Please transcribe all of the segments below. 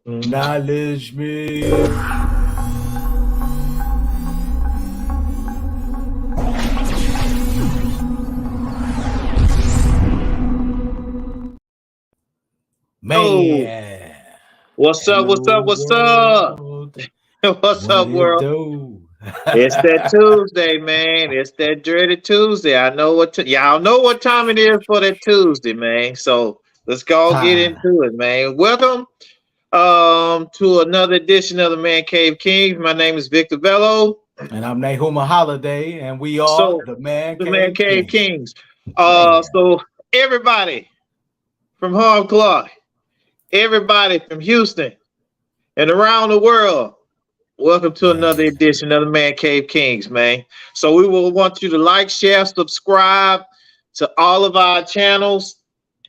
Acknowledgement. Oh, Man. what's up? What's Hello, up? What's up? world. What's What up, it world? do? It's that Tuesday, man. It's that dreaded Tuesday. I know y'all know what time it is for that Tuesday, man. So let's go get Time. into it, man. Welcome to another edition of the Mancave K.i.n.g.s. My name is Victor Bello. And I'm Nahuma Holiday, and we are So the the Mancave Mancave K.i.n.g.s. Kings. Man. So everybody from Hard Clark, everybody from Houston and around the world. Welcome to another Man. edition of the Man Cave Kings, man. So we will want you to like, share, subscribe to all of our channels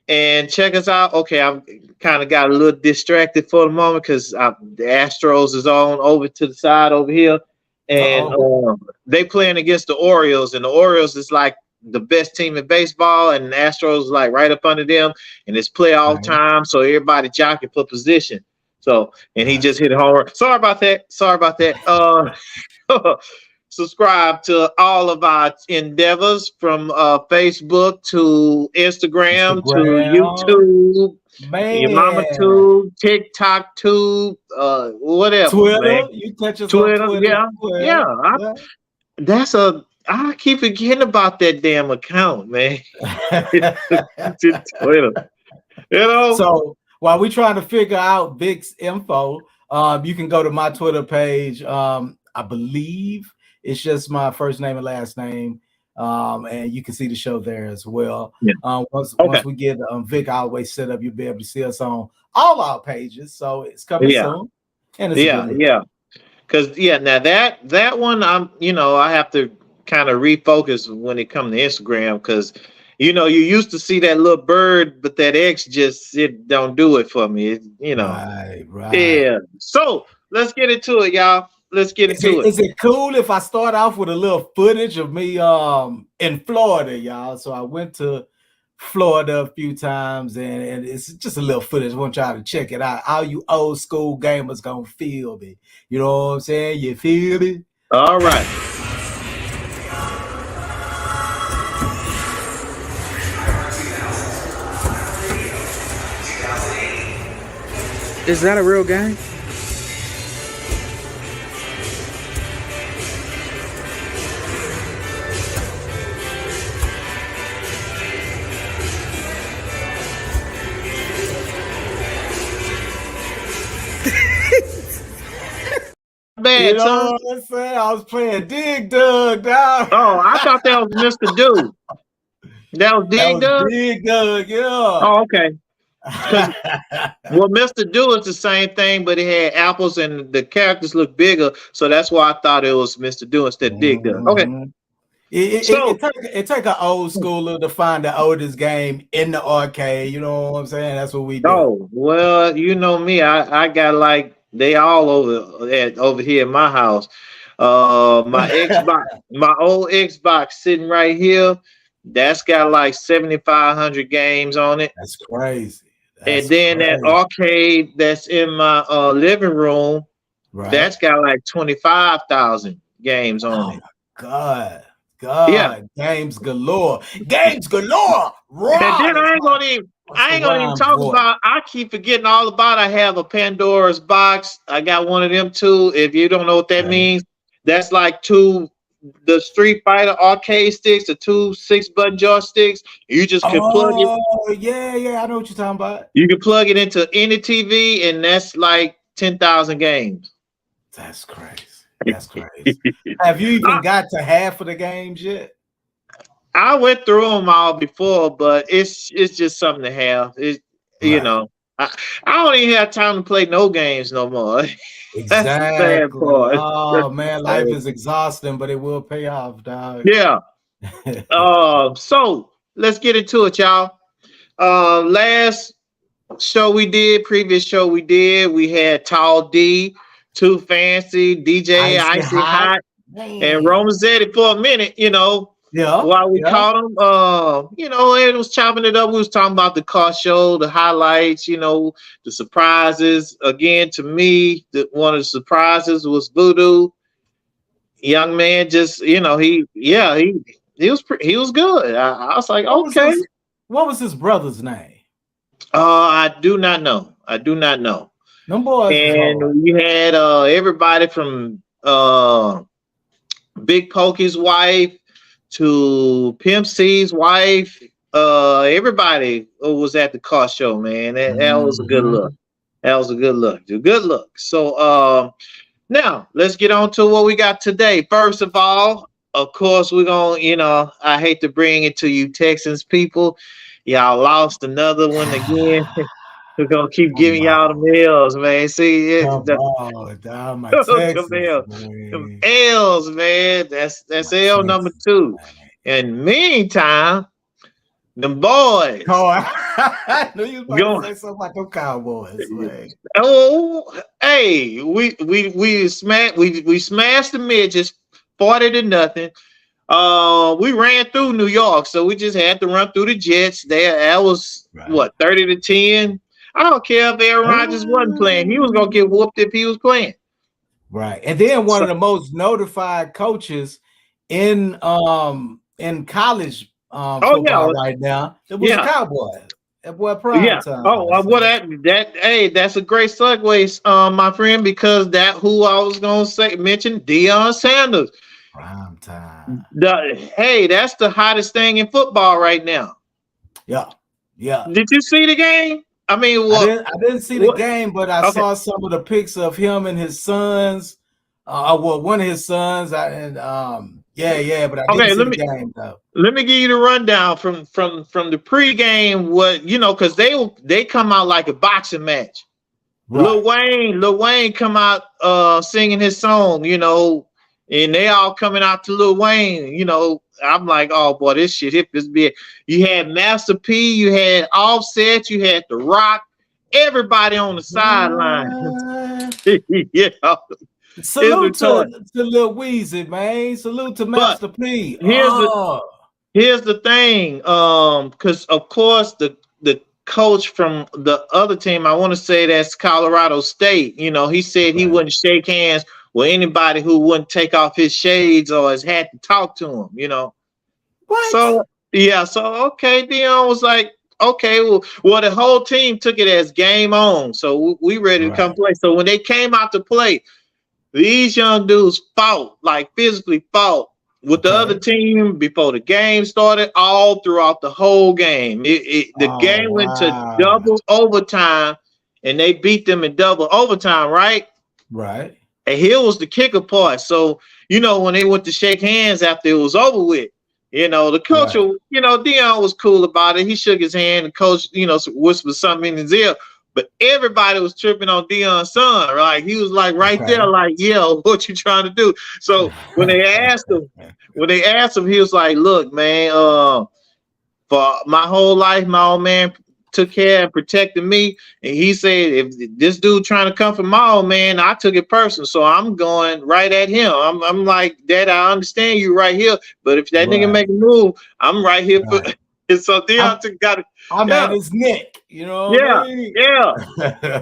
and check us out. Okay, I've kind of got a little distracted for the moment because the Astros is on over to the side over here, and Uh-oh. they playing against the Orioles, and the Orioles is like the best team in baseball, and the Astros is like right up under them, and it's playoff Right. time, so everybody jockeying for position. So, and he just hit a home run. Sorry about that. Sorry about that. Subscribe to all of our endeavors from Facebook to Instagram to Instagram. YouTube, your mama Man. tube, TikTok tube, whatever, man. Twitter. You catch us on Twitter, Twitter yeah, as well. yeah. Yeah. That's a. I keep forgetting about that damn account, man. Twitter, you know. So while we trying to figure out Vic's info, you can go to my Twitter page. I believe it's just my first name and last name, and you can see the show there as well. Yeah. Once Okay. we get Vic always set up, you'll be able to see us on all our pages. So it's coming Yeah. soon, and it's a Yeah. good look. Yeah. Cause now that one I have to kind of refocus when it comes to Instagram because you used to see that little bird, but that X just it don't do it for me. Right, right. Yeah. So let's get into it, y'all. Let's get into it. Is it cool if I start off with a little footage of me in Florida, y'all? So I went to Florida a few times, and it's just a little footage. I want y'all to check it out. All you old school gamers gonna feel me. You know what I'm saying? You feel me? All right. Is that a real game? Bad, You know son. what I'm saying? I was playing Dig Dug, dog. Oh, I thought that was Mr. Dude. That was That Dig was Dug? Dig Dug, yeah. Oh, okay. Well, Mr. Do is the same thing, but it had apples and the characters look bigger, so that's why I thought it was Mr. Do instead of Dig Dug. Okay, so It take an old schooler to find the oldest game in the arcade. You know what I'm saying? That's what we do. oh well, you know me, I got like they all over here in my house. My Xbox, my old Xbox sitting right here. That's got like 7,500 games on it. That's crazy. And That's then that crazy. arcade that's in my living room, Right? that's got like 25,000 games on Oh it. my God. Yeah. Games galore. Games galore. And Raw. then I ain't gonna even talk Voice. about. I keep forgetting all about. I have a Pandora's box. I got one of them too. If you don't know what that Right. means, that's like the Street Fighter arcade sticks, the 2 6-button joysticks. You just can plug it. Oh yeah. I know what you're talking about. You can plug it into any TV, and that's like 10,000 games. That's crazy. That's crazy. Have you even got to half of the games yet? I went through them all before, but it's just something to have. Right. I don't even have time to play no games no more. That's the sad Exactly. part. Oh man, life is exhausting, but it will pay off, dog. Yeah. So let's get into it, y'all. Last previous show we did, we had Tall D, Too Fancy, DJ Icy Icy hot, Hot, and man. Romazetti for a minute, Yeah, while we yeah. caught him. It was chopping it up. We was talking about the car show, the highlights, the surprises. Again, to me, one of the surprises was Voodoo. Young man, just he was good. I was like, What was okay. his What was his brother's name? I do not know. I do not know. Them boys was hard. And we had everybody from Big Pokey's wife to Pimp C's wife. Everybody was at the car show, man. That was a good look. Mhm. That was a good look. A good look. So now let's get on to what we got today. First of all, of course, we're gonna, I hate to bring it to you Texans people. Y'all lost another one again. We're gonna keep Come giving y'all on. the L's, man. See, Come on, down my them Texas, L's, them man. L's, man. That's My L number Texas, two. man. And meantime, them boys Oh, I knew you was about to going. say something about them Cowboys, man. Oh, hey, we smashed the midgets 40-0. We ran through New York, so we just had to run through the Jets. There, that was Right. what 30-10. I don't care if Aaron Rodgers wasn't playing; he was gonna get whooped if he was playing. Right. And then one So, of the most notified coaches in college oh football right now, it was the yeah, Cowboys. That boy yeah. prime time. Oh, well, So hey, that's a great segue, my friend, because that who I was gonna mention Deion Sanders. prime time. Hey, that's the hottest thing in football right now. Yeah. Yeah. Did you see the game? I mean, I didn't see the what? game, but I Okay, saw some of the pics of him and his sons. Well, one of his sons, yeah, but I didn't okay. see the game though. Let me give you the rundown from the pregame. What because they come out like a boxing match. Right. Lil Wayne come out singing his song, and they all coming out to Lil Wayne, I'm like, oh boy, this shit hip is big. You had Master P, you had Offset, you had The Rock, everybody on the sideline. What? Yeah, it's Salute retarded. to Lil Weezy, man. Salute to But Master P. here's the here's the thing, because of course the coach from the other team, I want to say that's Colorado State. He said he Right. wouldn't shake hands with anybody who wouldn't take off his shades or his hat to talk to him. What? So yeah, so okay, Dion was like, okay, well, the whole team took it as game on, so we ready to come Right. play. So when they came out to play, these young dudes fought, like physically fought with the other Okay. team before the game started, all throughout the whole game. The Oh game went to wow. double overtime, and they beat them in double overtime, right? Right. And here was the kicker part. So, when they went to shake hands after it was over with, the coach, Right. Dion was cool about it. He shook his hand. The coach, whispered something in his ear. But everybody was tripping on Dion's son. Like he was like right there, Okay. like, yo, what you trying to do? So when they asked him, he was like, look, man, for my whole life, my old man took care and protected me. And he said, if this dude trying to come for my old man, I took it personal. So I'm going right at him. I'm like, Dad, I understand you right here. But if that nigga Right. make a move, I'm right here for Right. so I'm Deontay got it. I'm at Yeah, his neck. You know what I yeah, mean? yeah.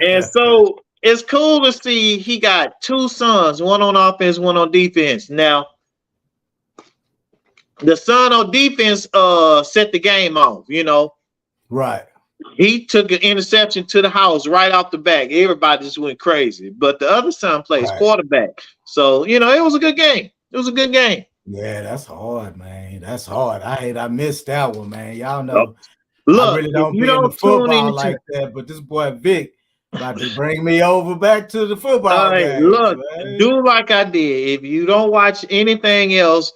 And so it's cool to see he got two sons, one on offense, one on defense. Now, the son on defense set the game off. Right. He took an interception to the house right off the back. Everybody just went crazy. But the other son plays Right. quarterback. So, it was a good game. It was a good game. Yeah, that's hard, man. That's hard. I missed that one, man. Y'all Oh, know I look, really if don't you be into don't tune football into like that, but this boy Vic about to bring me over back to the football hey, games, look, man. do like I did. If you don't watch anything else,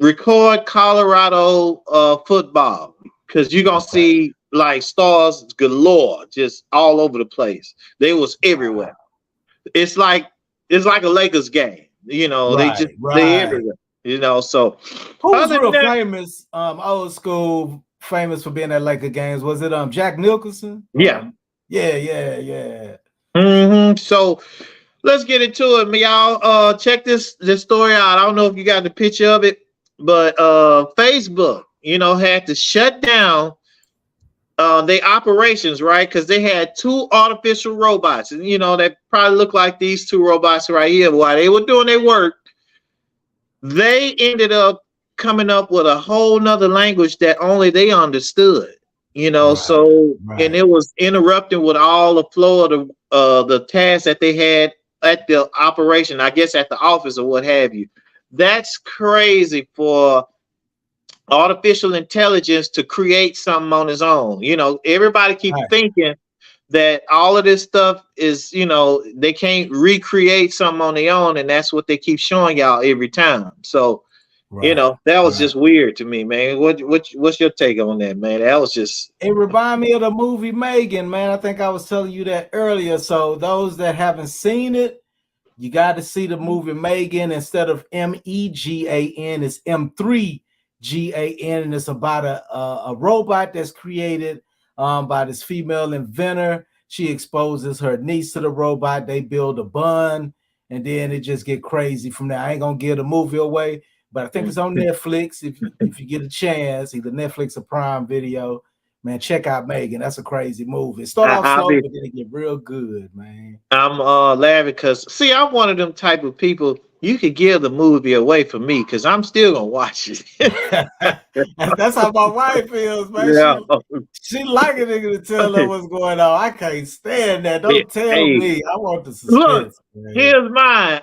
record Colorado football because you're gonna Okay. see like stars galore just all over the place. They was Wow. everywhere. It's like a Lakers game. Right, They right. everywhere. So Who was other than real that, famous, old school, famous for being at Laker games? Was it Jack Nicholson? yeah. Yeah. So let's get into it, y'all. Check this story out. I don't know if you got the picture of it. but Facebook, had to shut down their operations, right? Because they had two artificial robots, and they probably look like these two robots right here. While they were doing their work, they ended up coming up with a whole nother language that only they understood. Right, So and right, it was interrupting with all the flow of the tasks that they had at the operation, I guess at the office or what have you. That's crazy for artificial intelligence to create something on its own. Everybody keep right, thinking that all of this stuff is, they can't recreate something on their own, and that's what they keep showing y'all every time. So, right, that was right. just weird to me, man. What's your take on that, man? That was just It remind me of the movie Megan, man. I think I was telling you that earlier. So those that haven't seen it, you got to see the movie Megan. Instead of Megan, it's M3GAN, and it's about a robot that's created by this female inventor. She exposes her niece to the robot. They build a bond, and then it just get crazy from there. I ain't gonna give the movie away, but I think it's on Netflix. If you get a chance, either Netflix or Prime Video, man, check out Megan. That's a crazy movie. It start I, off I'll slow, be but then it get real good, man. I'm laughing because see, I'm one of them type of people. You could give the movie away for me because I'm still gonna watch it. That's how my wife feels, man. Yeah. She like a nigga to tell her what's going on. I can't stand that. Don't tell Hey, me. I want the look, suspense, man. here's mine.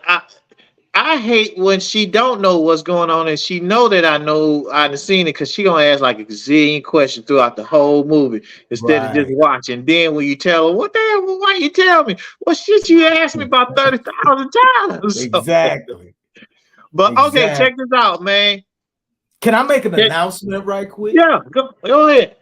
I hate when she don't know what's going on and she know that I know I've seen it because she gonna ask like a gazillion questions throughout the whole movie instead of just Right. watching. Then when you tell her, what the hell? Well, why you tell me? Well, shit, you asked me about 30,000 times. Exactly. But okay, Exactly. check this out, man. Can I make an Check- announcement right quick? yeah, go ahead.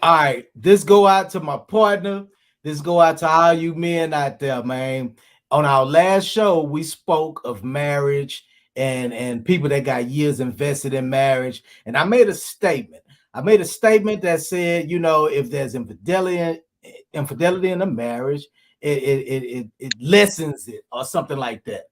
All right, this go out to my partner. This go out to all you men out there, man. On our last show, we spoke of marriage and people that got years invested in marriage. And I made a statement. I made a statement that said, if there's infidelity in a marriage, it lessens it or something like that.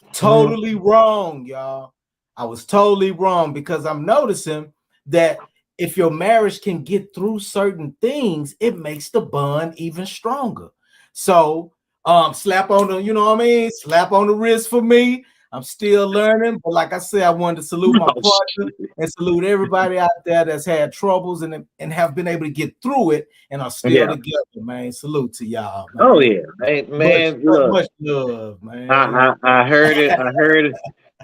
Mhm. Totally wrong, y'all. I was totally wrong because I'm noticing that if your marriage can get through certain things, it makes the bond even stronger. So, slap on the, you know what I mean? Slap on the wrist for me. I'm still learning, but like I said, I wanted to salute my Oh, partner shit. and salute everybody out there that's had troubles and have been able to get through it and are still Yeah. together, man. Salute to y'all, Oh man. yeah. Hey, Much, man, look. much love, man. I heard it. I heard it.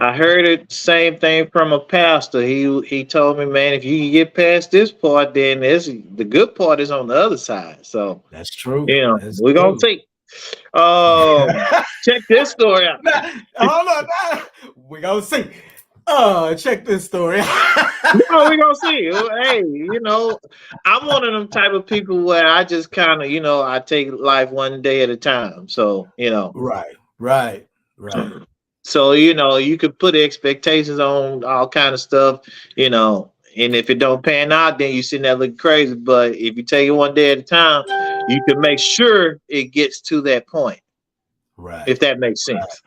I heard it. Same thing from a pastor. He told me, man, if you can get past this part, then the good part is on the other side. So That's true. That's we're gonna true. see. Check this story out. Now, hold on. Now. We gonna see. Check this story. No, we're gonna see. Hey, I'm one of them type of people where I just kind of, I take life one day at a time. So, Right, right, right. So, you could put expectations on all kind of stuff, and if it don't pan out, then you sitting there looking crazy. But if you take it one day at a time, you can make sure it gets to that point, Right. if that makes Right. sense.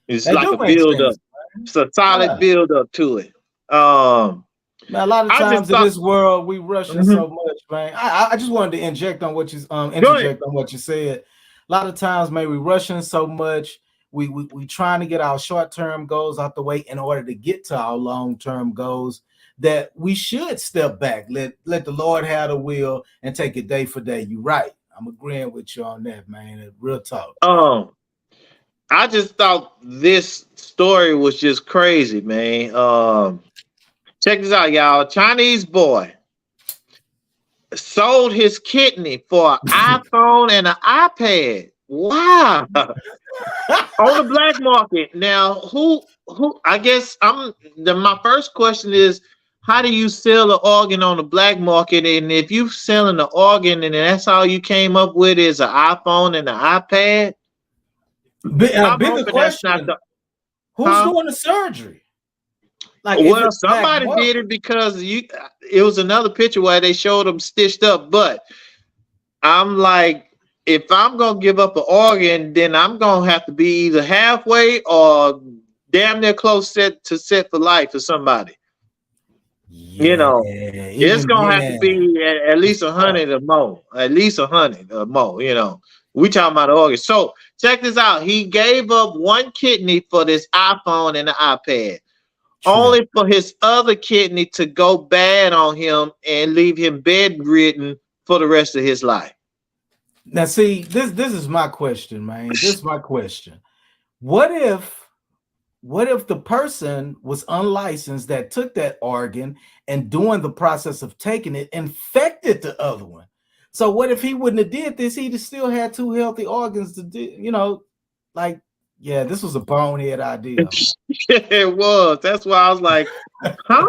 It's That like do a make build up. sense. It's a solid Yeah. build up to it. Um, Man, a lot of I just times in thought, this world we rushing mhm. so much, man. I just wanted to Go ahead. interject on what you said. A lot of times, man, we rushing so much. We trying to get our short-term goals out the way in order to get to our long-term goals that we should step back, let the Lord have the will and take it day for day. You right. I'm agreeing with you on that, man. Real talk. Um, I just thought this story was just crazy, man. Check this out, y'all. Chinese boy sold his kidney for an iPhone and an iPad. Wow. On the black market. Now, who I guess my first question is how do you sell an organ on the black market? And if you selling the organ and that's all you came up with is an iPhone and an iPad, I'm Bigger hoping that's not question: the who's huh? doing the surgery? Like, is Well, it black somebody did market? it because it was another picture where they showed them stitched up, but I'm like, if I'm gonna give up an organ, then I'm gonna have to be either halfway or damn near close set for life for somebody. You Yeah, know, it's even gonna have to then, be at it's least a tough. hundred or more. At least a hundred or more. You know, we talking about August. So check this out. He gave up one kidney for this iPhone and the iPad, True. only for his other kidney to go bad on him and leave him bedridden for the rest of his life. Now, see, this is my question, man. This is my question. What if what if the person was unlicensed that took that organ and during the process of taking it infected the other one? So what if he wouldn't have did this? He'd have still had two healthy organs to do, like, yeah, this was a bonehead idea, man. It was. That's why I was like, huh?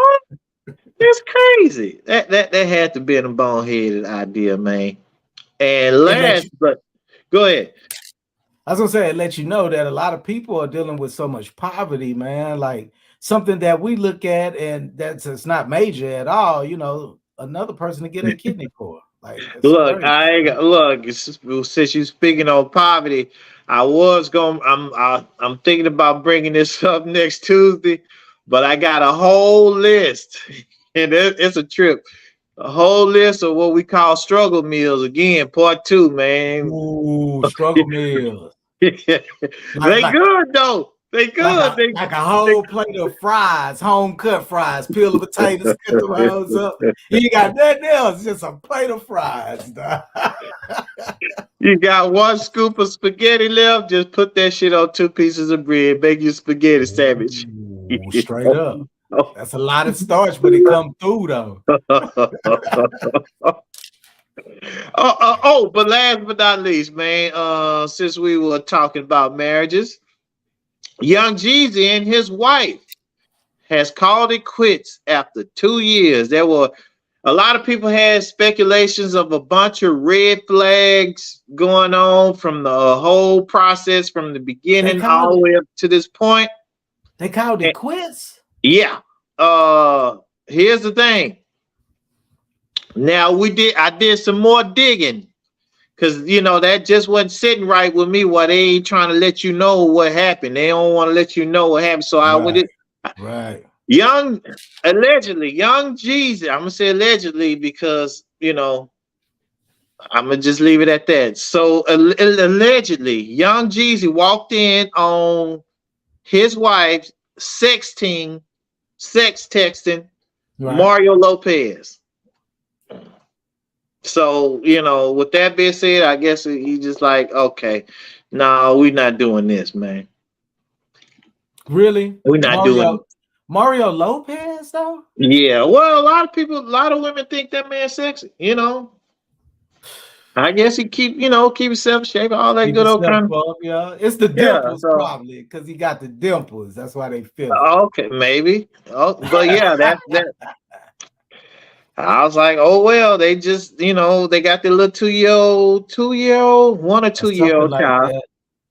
It's crazy. That had to be a boneheaded idea, man. And It let last, you but go ahead. I was gonna say it let you know that a lot of people are dealing with so much poverty, man. Like something that we look at and that's it's not major at all, another person to get a kidney for. Like it's Look, crazy. I ain't got, look. Since you speaking on poverty, I was going. I'm thinking about bringing this up next Tuesday, but I got a whole list, and it's a trip. A whole list of what we call struggle meals. Again, part two, man. Ooh, struggle meals. Like They like good though. They like good. a like a whole plate of fries, home cut fries, peel the potatoes, cut them hoes up. You ain't got nothing else, just a plate of fries. Dog. You got one scoop of spaghetti left, just put that shit on two pieces of bread, make your spaghetti sandwich. Ooh, straight up. That's a lot of starch, but it come through though. But last but not least, man, since we were talking about marriages, Young Jeezy and his wife has called it quits after 2 years. There were a lot of people had speculations of a bunch of red flags going on from the whole process from the They beginning called all the it. way up to this point. They called And it quits. yeah. Here's the thing. Now I did some more digging because that just wasn't sitting right with me while they ain't trying to let you know what happened. They don't want to let you know what happened. So I would Right, right. young allegedly, young Jeezy. I'm gonna say allegedly because I'm gonna just leave it at that. So allegedly, young Jeezy walked in on his wife sex texting Right. Mario Lopez. So, with that being said, I guess he just like, okay, no, we're not doing this, man. Really? We're not doing Mario Lopez though? Yeah. Well, a lot of women think that man's sexy. I guess he keep himself in shape, all that Keep good old yourself kind of up, yeah. It's the yeah. dimples So probably because he got the dimples. That's why they feel it. okay, maybe. Oh, but yeah, that I was like, oh well, they just they got their little 2-year old, 1 or 2 year Something old like child. that.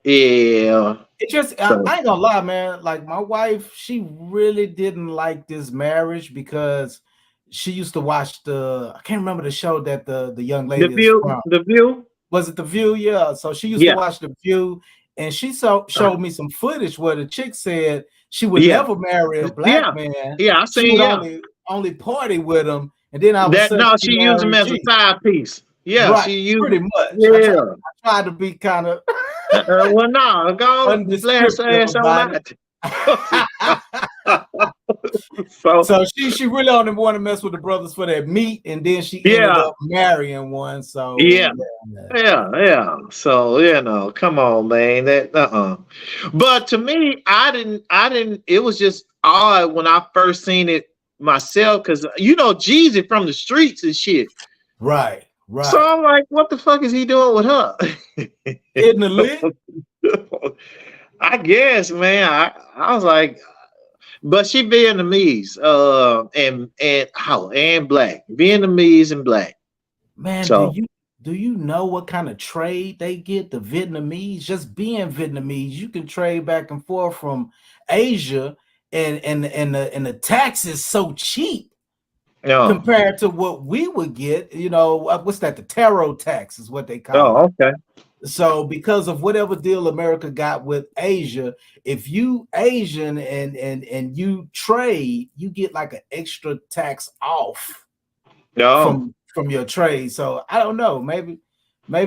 Yeah. It just So I ain't gonna lie, man. Like my wife, she really didn't like this marriage because she used to watch I can't remember the show that the young the lady is view, from. the view. Was it The View? Yeah. So she used to Yeah. watch The View, and she showed me some footage where the chick said she would Yeah. never marry a black Yeah. man. Yeah. I She seen. would Yeah. only party with him, and then all of a That sudden no, she she used him married as a G. side piece. Yeah, Right, she used. pretty much. Yeah. I tried to be kind of Well, no, go blast her undescriptive ass on about out. it. So So she really only wanted to mess with the brothers for that meat, and then she ended yeah, up marrying one. So yeah, yeah, yeah. So come on, man. That But to me, I didn't. It was just odd when I first seen it myself because Jeezy from the streets and shit. right, So right. I'm like, what the fuck is he doing with her? Hitting the lick. I guess, man. I was like, but she Vietnamese, and black, Vietnamese and black. Man, So do you know what kind of trade they get? The Vietnamese, just being Vietnamese, you can trade back and forth from Asia, and the tax is so cheap oh, compared to what we would get. What's that? The taro tax is what they call oh, it. okay, So because of whatever deal America got with Asia, if you Asian and you trade, you get like an extra tax off No. from your trade. So I don't know. Maybe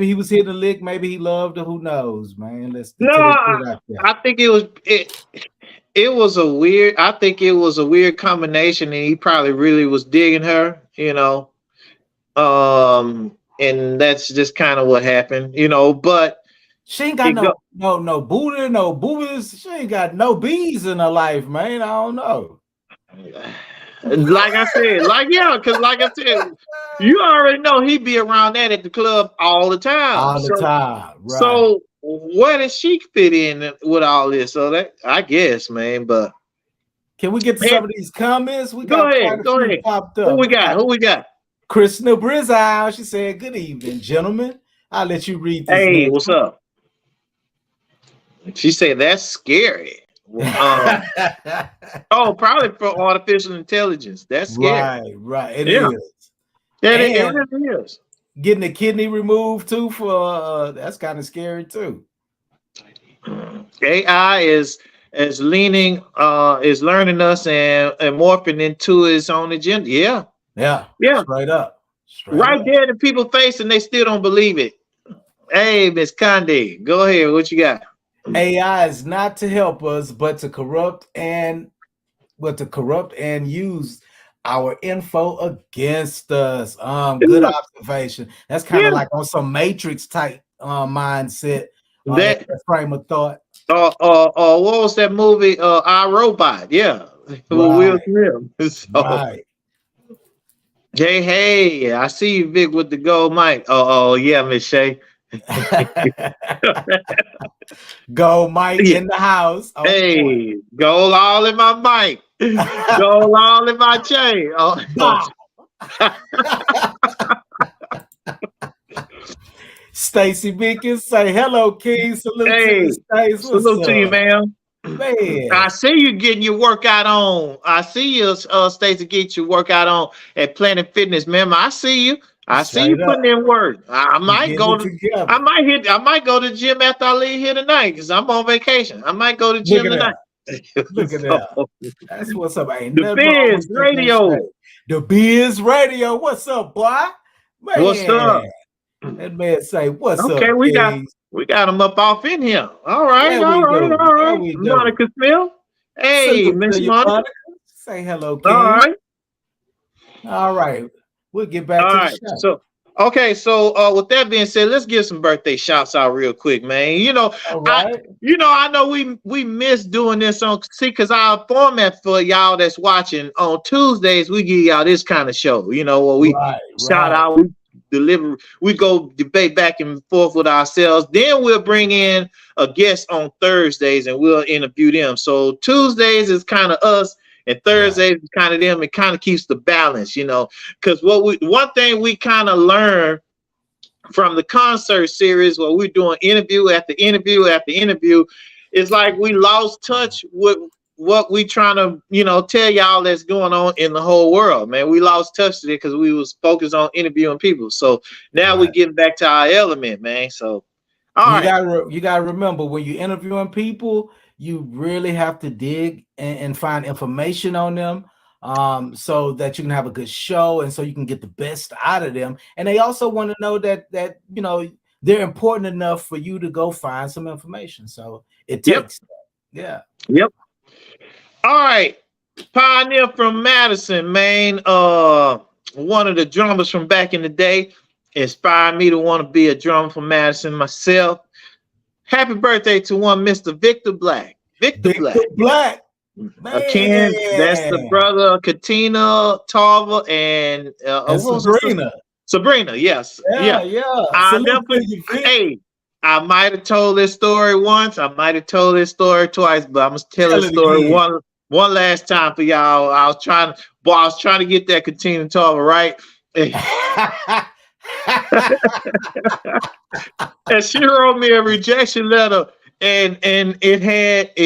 he was hitting a lick. Maybe he loved her. Who knows, man? Let's No, put it out there. I think it was a weird. I think it was a weird combination, and he probably really was digging her, and that's just kind of what happened, But She ain't got it go, no booty, no boobies. She ain't got no bees in her life, man. I don't know. like I said, because like I said, you already know he be around that at the club all the time. All the time, right? So where does she fit in with all this? So that I guess, man. But can we get to some of these comments? We go got ahead, quite a few popped up. Who we got? Krishna Brizal. She said, "Good evening, gentlemen. I'll let you read this." Hey, what's up? She said that's scary. Oh, probably for artificial intelligence. That's scary. Right. It is. It really is. Getting a kidney removed too for that's kind of scary too. AI is learning us and morphing into its own agenda. Yeah. Straight up. There in people's face, and they still don't believe it. Hey, Miss Conde, go ahead. What you got? AI is not to help us, but to corrupt and use our info against us. Good observation. That's kind of like on some Matrix type mindset. That frame of thought. What was that movie? I, Robot. Yeah, Will Smith. Right. Hey, I see you, Vic, with the gold mic. Oh, yeah, Miss Shay. Gold mic in the house. Hey, gold all in my mic. Gold all in my chain. Stacy Bickens say hello, King. Salute to you, Stacy. Salute to you, man. Man, I see you getting your workout on. I see you, Stacy, get your workout on at Planet Fitness, man. I see you. I see you putting in work. I might go to the gym after I leave here tonight because I'm on vacation. I might go to the gym tonight. Look at that. That's what's up. Ain't the Biz Radio. The Biz Radio. What's up, boy? Man. What's up? That man say, "What's up?" Okay, we got him up off in here. All right. Monica Phil. Hey, Miss Monica. Say hello, King. All right. We'll get back to the show. So with that being said, let's give some birthday shouts out real quick, man. I know we miss doing this because our format for y'all that's watching on Tuesdays, we give y'all this kind of show, where we shout out, we deliver, we go debate back and forth with ourselves. Then we'll bring in a guest on Thursdays and we'll interview them. So Tuesdays is kind of us. And Thursdays is kind of them. It kind of keeps the balance, because one thing we kind of learned from the concert series, where we're doing interview after interview after interview, is like we lost touch with what we trying to, tell y'all that's going on in the whole world, man. We lost touch today because we was focused on interviewing people. So now we're getting back to our element, man. So you gotta remember, when you're interviewing people, you really have to dig and find information on them, so that you can have a good show and so you can get the best out of them. And they also want to know that they're important enough for you to go find some information. So it takes that. Yep. All right. Pioneer from Madison, Maine. One of the drummers from back in the day inspired me to want to be a drummer from Madison myself. Happy birthday to one Mr. Victor Black. Victor Black. Again, that's the brother Katina Tarver and Sabrina. Sabrina, yes. Yeah. I might have told this story once. I might have told this story twice, but I'm gonna tell this story one last time for y'all. I was trying to get that Katina Tarver right. And she wrote me a rejection letter, and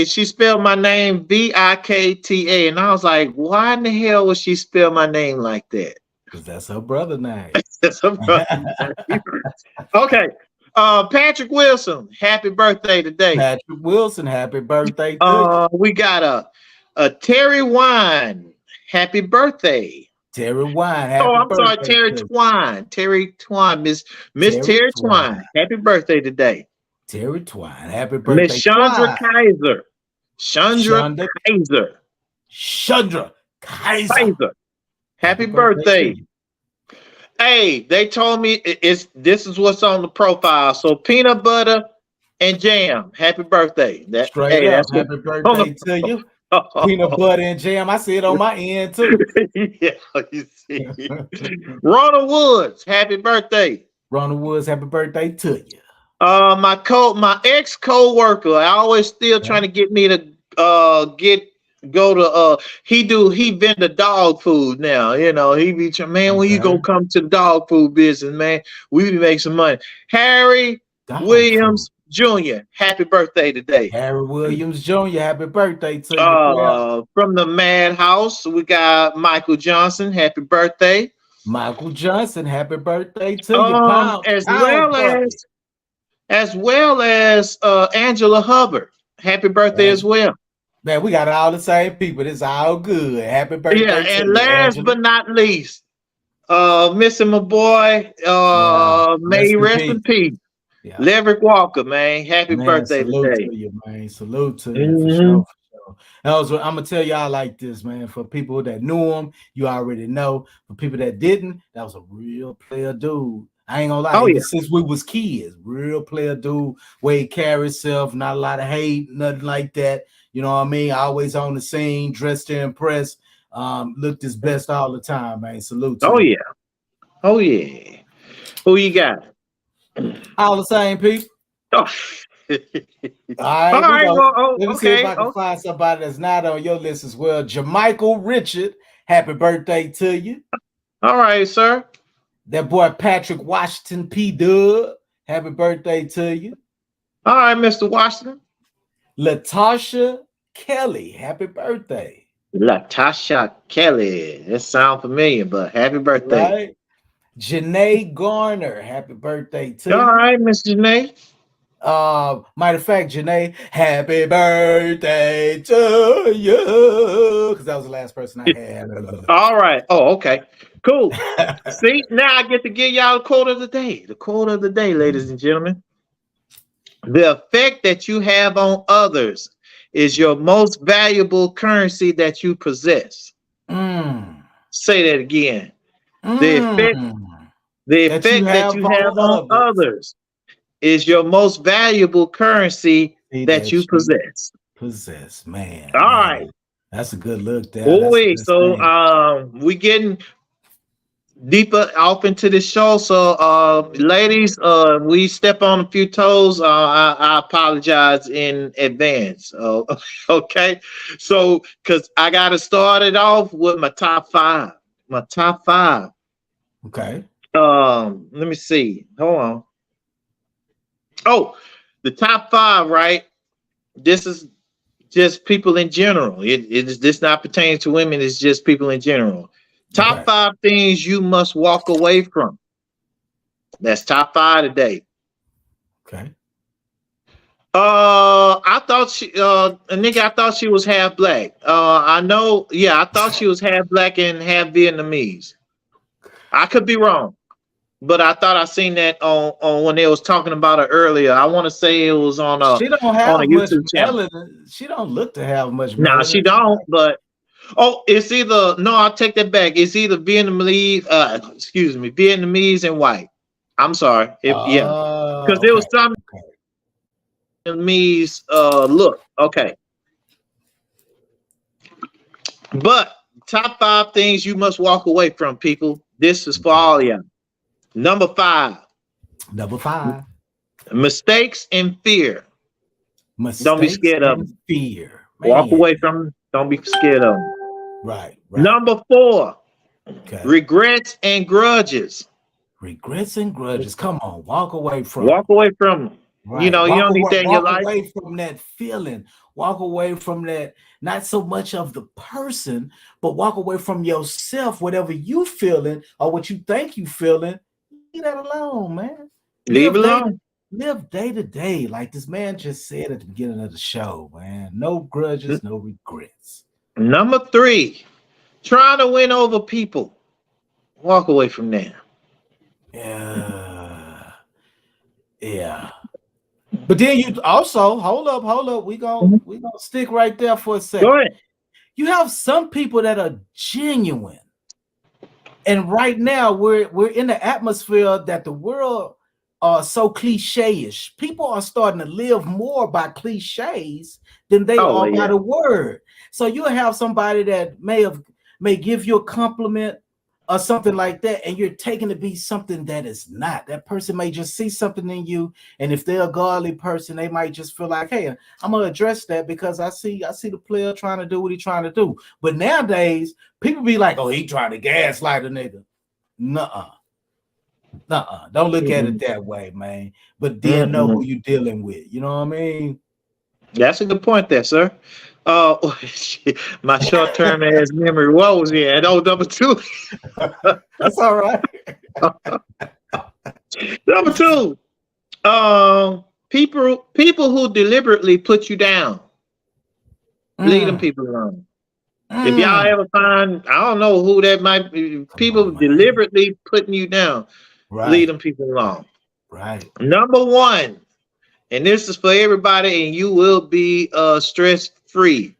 she spelled my name Vikta, and I was like, why in the hell would she spell my name like that? Because that's her brother name. That's her brother name. Okay. Patrick Wilson, happy birthday today. Patrick Wilson, happy birthday to you. We got a Terry Wine, happy birthday. Terry Wine, Oh, happy I'm sorry, birthday Terry to you. Twine. Terry Twine, Miss Terry Terry Twine. Twine. Happy birthday today. Terry Twine, happy Miss birthday. Chandra Twine. Kaiser. Chandra Shonda, Kaiser. Chandra Kaiser. Kaiser. Happy Happy birthday to birthday. you. Hey, they told me this is what's on the profile. So peanut butter and jam. Happy birthday. Straight up, That's what's happy on birthday to the you. Peanut butter and jam. I see it on my end too. yeah, you see. Ronald Woods, happy birthday. Ronald Woods, happy birthday to you. My ex co-worker, I always still trying to get me to go to he vend the dog food now. You know, he be trying, man, when you go come to the dog food business, man, we make some money. Harry Dog Williams food. Jr., happy birthday today. Harry Williams Jr., happy birthday to you, player. From the Madhouse, we got Michael Johnson, happy birthday. Michael Johnson, happy birthday to you. Pound As well as Angela Hubbard. Happy birthday as well. Man, we got all the same people. It's all good. Happy birthday to and you, last Angela. but not least, missing my boy, may rest in peace. Yeah. Leverick Walker, man. Happy birthday salute today. To you, man. Salute to you for sure. I'm gonna tell y'all like this, man. For people that knew him, you already know. For people that didn't, that was a real player dude. I ain't gonna lie. Since we was kids, real player dude. Way he carried himself, not a lot of hate, nothing like that. You know what I mean? Always on the scene, dressed to impress. Looked his best all the time, man. Salute to you. Oh yeah. Who you got? All the same people. Oh. All right, let me see if I can find somebody that's not on your list as well. Jermichael Richard, happy birthday to you. All right, sir. That boy Patrick Washington P. Dub, happy birthday to you. All right, Mr. Washington. Latasha Kelly, happy birthday. Latasha Kelly. That sounds familiar, but happy birthday. Right. Janae Garner, happy birthday to you. All right, Miss Janae. Matter of fact, Janae, happy birthday to you. Because that was the last person I had. All right. Oh, okay. Cool. See, now I get to give y'all the quote of the day. The quote of the day, ladies and gentlemen. The effect that you have on others is your most valuable currency that you possess. Say that again. The effect that you have on others is your most valuable currency that you possess. Man. All right. That's a good look there. Oh, wait. So we getting deeper off into the show. So ladies, we step on a few toes. I apologize in advance. Okay. So because I gotta start it off with my top five. Okay. Let me see. Hold on. Oh, the top five, right? This is just people in general. It is this not pertaining to women, it's just people in general. Top five things you must walk away from. That's top five today. Okay. I thought she was half black. I thought she was half black and half Vietnamese. I could be wrong. But I thought I seen that on when they was talking about it earlier. I want to say it was on a YouTube channel. She don't look to have much melanin. No, she don't. But it's either I take that back. It's either Vietnamese and white. I'm sorry. Because there was some Vietnamese look. Okay. But top five things you must walk away from, people. This is for all y'all. Number five. Mistakes and fear. Don't be scared of them. Fear. Walk away from them. Don't be scared of them. Right. Number four. Regrets and grudges. Come on, walk away from them. Right. You don't need that in your life. Walk away from that feeling. Walk away from that, not so much of the person, but walk away from yourself, whatever you feeling or what you think you feeling. Leave that alone, man. Leave it alone. live day to day, like this man just said at the beginning of the show, man. No grudges, no regrets. Number 3, trying to win over people. Walk away from that. Yeah, yeah. But then you also hold up. We gonna stick right there for a Go second. ahead. You have some people that are genuine. And right now we're in the atmosphere that the world are so cliche-ish. People are starting to live more by cliches than they Oh, are well, by yeah. the word. So you'll have somebody that may give you a compliment or something like that, and you're taking to be something that is not. That person may just see something in you, and if they're a godly person, they might just feel like, hey, I'm gonna address that because I see the player trying to do what he's trying to do. But nowadays, people be like, oh, he trying to gaslight a nigga. Nuh-uh. Nuh-uh. Don't look at it that way, man. But then know who you're dealing with. You know what I mean? That's a good point there, sir. My short-term ass memory woes in. Oh, number 2. That's all right. Number 2. People who deliberately put you down. Leave them Mm, people alone. If y'all mm. ever find, I don't know who that might be, Come people on, man. deliberately putting you down, leave Right, them people alone. right. Number 1, and this is for everybody, and you will be stress free.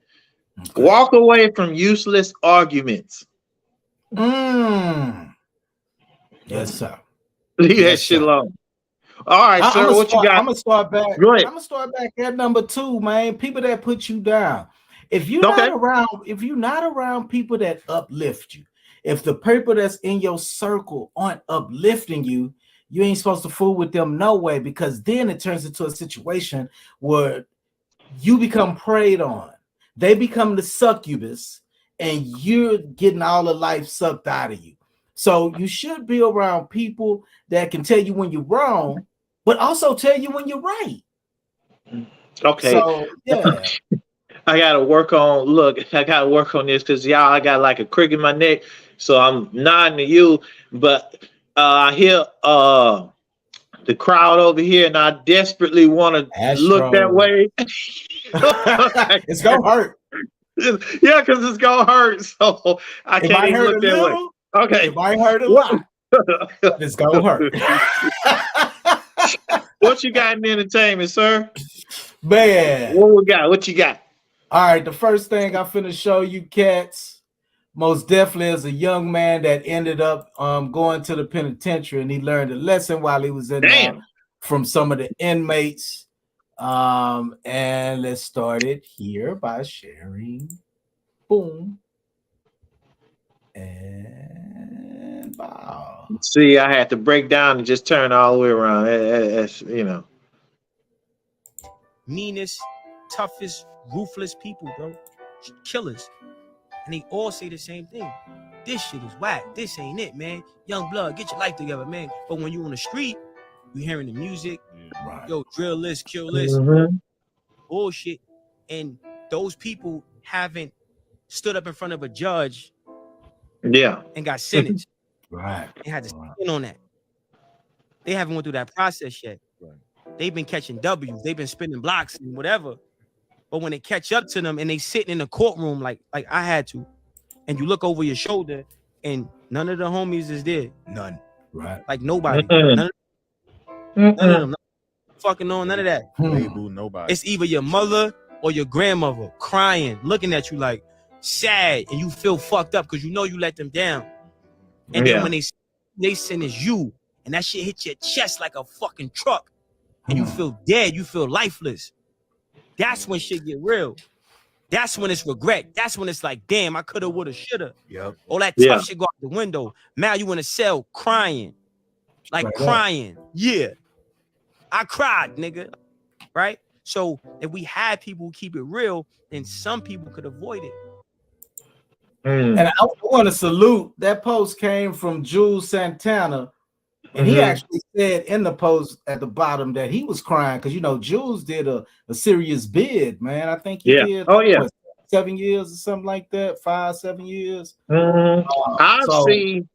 Okay. Walk away from useless arguments. Mm. Yes, sir. Leave that Yes, shit sir. alone. All right, I'm sir. gonna What you start. got? I'm gonna start back. Go ahead. I'm gonna start back at number 2, man. People that put you down. Okay. If you're not around people that uplift you, if the people that's in your circle aren't uplifting you, you ain't supposed to fool with them no way, because then it turns into a situation where you become preyed on. They become the succubus, and you're getting all the life sucked out of you. So you should be around people that can tell you when you're wrong, but also tell you when you're right. Okay. So yeah. I gotta work on. Look, I gotta work on this because y'all, I got like a crick in my neck, so I'm nodding to you. But I hear the crowd over here, and I desperately want to look that Astro. way. It's gonna hurt. Yeah, because it's gonna hurt, so I It can't might even hurt look a that way. little, it Okay. might hurt a What lot, but it's gonna hurt. what you got in entertainment, sir? Man. What we got? What you got? All right, the first thing I'm finna show you cats, most definitely is a young man that ended up going to the penitentiary, and he learned a lesson while he was in there Damn. from some of the inmates. And let's start it here by sharing. Boom. And wow. See, I had to break down and just turn all the way around. That's, Meanest, toughest, ruthless people, bro. Killers. And they all say the same thing. This shit is whack. This ain't it, man. Young blood, get your life together, man. But when you on the street, you hearing the music, Right. yo, drill this, kill this, bullshit. And those people haven't stood up in front of a judge Yeah. and got sentenced Right. and had to stand on that. They haven't went through that process yet. They've been catching W's. They've been spinning blocks and whatever. But when they catch up to them and they sitting in the courtroom like I had to, and you look over your shoulder and none of the homies is there. None. Right. Like nobody. Mm-mm. None of them. Fucking on none of that. Label nobody. It's either your mother or your grandmother crying, looking at you like sad, and you feel fucked up because you know you let them down. And then when they sentence you, and that shit hit your chest like a fucking truck, and you feel dead, you feel lifeless. That's when shit get real. That's when it's regret. That's when it's like, damn, I coulda, woulda, shoulda. Yep. All that tough shit go out the window. Now you in a cell crying. Like Straight up. crying. Yeah. I cried, nigga. Right? So if we had people who keep it real, then some people could avoid it. And I want to salute, that post came from Jules Santana, and he actually said in the post at the bottom that he was crying because, you know, Jules did a serious bid, man. I think he did what, 7 years or something like that, 5-7 years. I've seen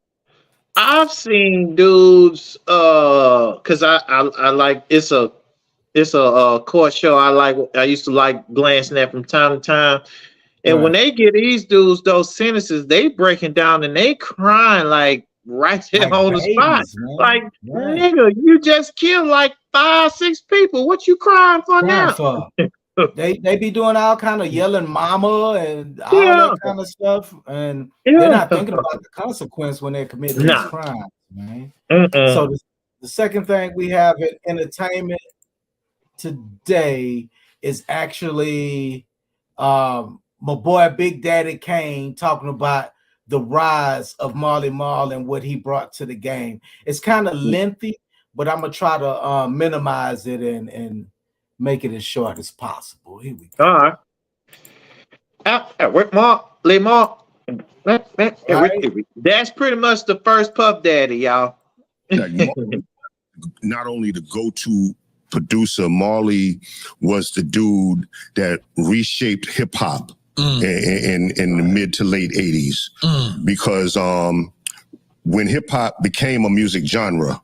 I've seen dudes, cause I like it's a court show. I used to like glancing at from time to time. And when Right. they get these dudes those sentences, they breaking down and they crying like right there Like on the spot. babies, man. Like, Right. nigga, you just killed like 5, 6 people. What you crying for Crying now? for. They be doing all kind of yelling mama and all Yeah, that kind of stuff, and they're yeah. not thinking about the consequence when they're committing these Nah. crimes, man. So Mm-mm. the second thing we have in entertainment today is actually my boy Big Daddy Kane talking about the rise of Marley Marl and what he brought to the game. It's kind of lengthy, but I'm gonna try to minimize it and make it as short as possible. Here we All go. right. Rick Mark, Lee Mark. Right? That's pretty much the first Puff Daddy, y'all. Like not only the go-to producer, Marley was the dude that reshaped hip hop in the mid to late 80s. Because when hip hop became a music genre,